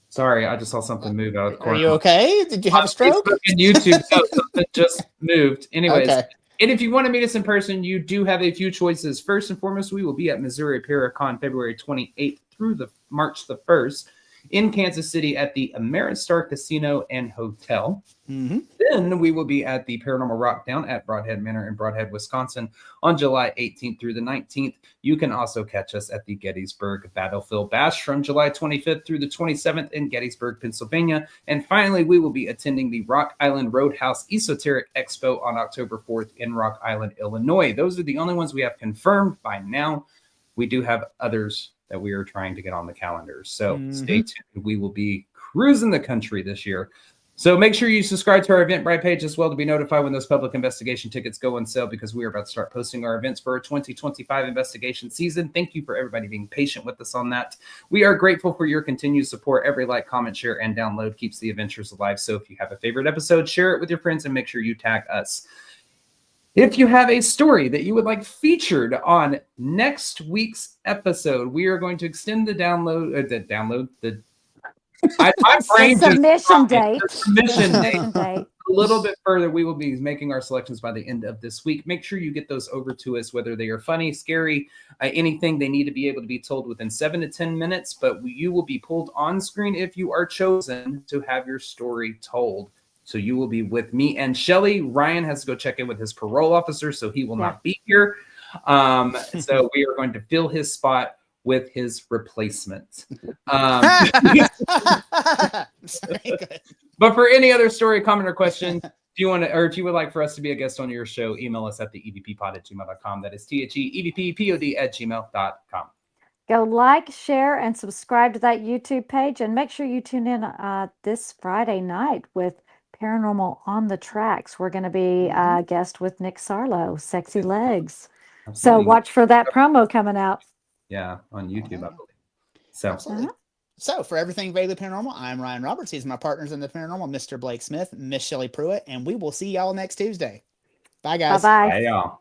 Sorry, I just saw something move out of the corner. Are you okay? Did you have a stroke? Facebook and YouTube, something just moved. Anyways. Okay. And if you want to meet us in person, you do have a few choices. First and foremost, we will be at Missouri Paracon February 28th through the March the 1st in Kansas City at the Ameristar Casino and Hotel. Then we will be at the Paranormal Rockdown at Broadhead Manor in Broadhead, Wisconsin on July 18th through the 19th. You can also catch us at the Gettysburg Battlefield Bash from July 25th through the 27th in Gettysburg, Pennsylvania. And finally, we will be attending the Rock Island Roadhouse Esoteric Expo on October 4th in Rock Island, Illinois. Those are the only ones we have confirmed by now. We do have others that we are trying to get on the calendar. So stay tuned. We will be cruising the country this year. So make sure you subscribe to our Eventbrite page as well to be notified when those public investigation tickets go on sale, because we are about to start posting our events for our 2025 investigation season. Thank you for everybody being patient with us on that. We are grateful for your continued support. Every like, comment, share, and download keeps the adventures alive. So if you have a favorite episode, share it with your friends and make sure you tag us. If you have a story that you would like featured on next week's episode, we are going to extend the submission date a little bit further. We will be making our selections by the end of this week. Make sure you get those over to us, whether they are funny, scary, anything. They need to be able to be told within 7 to 10 minutes, but you will be pulled on screen if you are chosen to have your story told. So you will be with me and Shelly. Ryan has to go check in with his parole officer, so he will not be here. So we are going to fill his spot with his replacement. But for any other story, comment, or question, if you want to, or if you would like for us to be a guest on your show, email us at the evppod@gmail.com. That is THEEVPPOD@gmail.com. Go like, share, and subscribe to that YouTube page, and make sure you tune in this Friday night with Paranormal on the Tracks. We're going to be a guest with Nick Sarlo, Sexy Legs. Absolutely. So watch for that promo coming out. Yeah, on YouTube, I believe. So, absolutely. So for everything Vaguely Paranormal, I'm Ryan Roberts. He's my partners in the paranormal, Mr. Blake Smith, Miss Shelley Pruitt, and we will see y'all next Tuesday. Bye, guys. Bye-bye. Bye, y'all.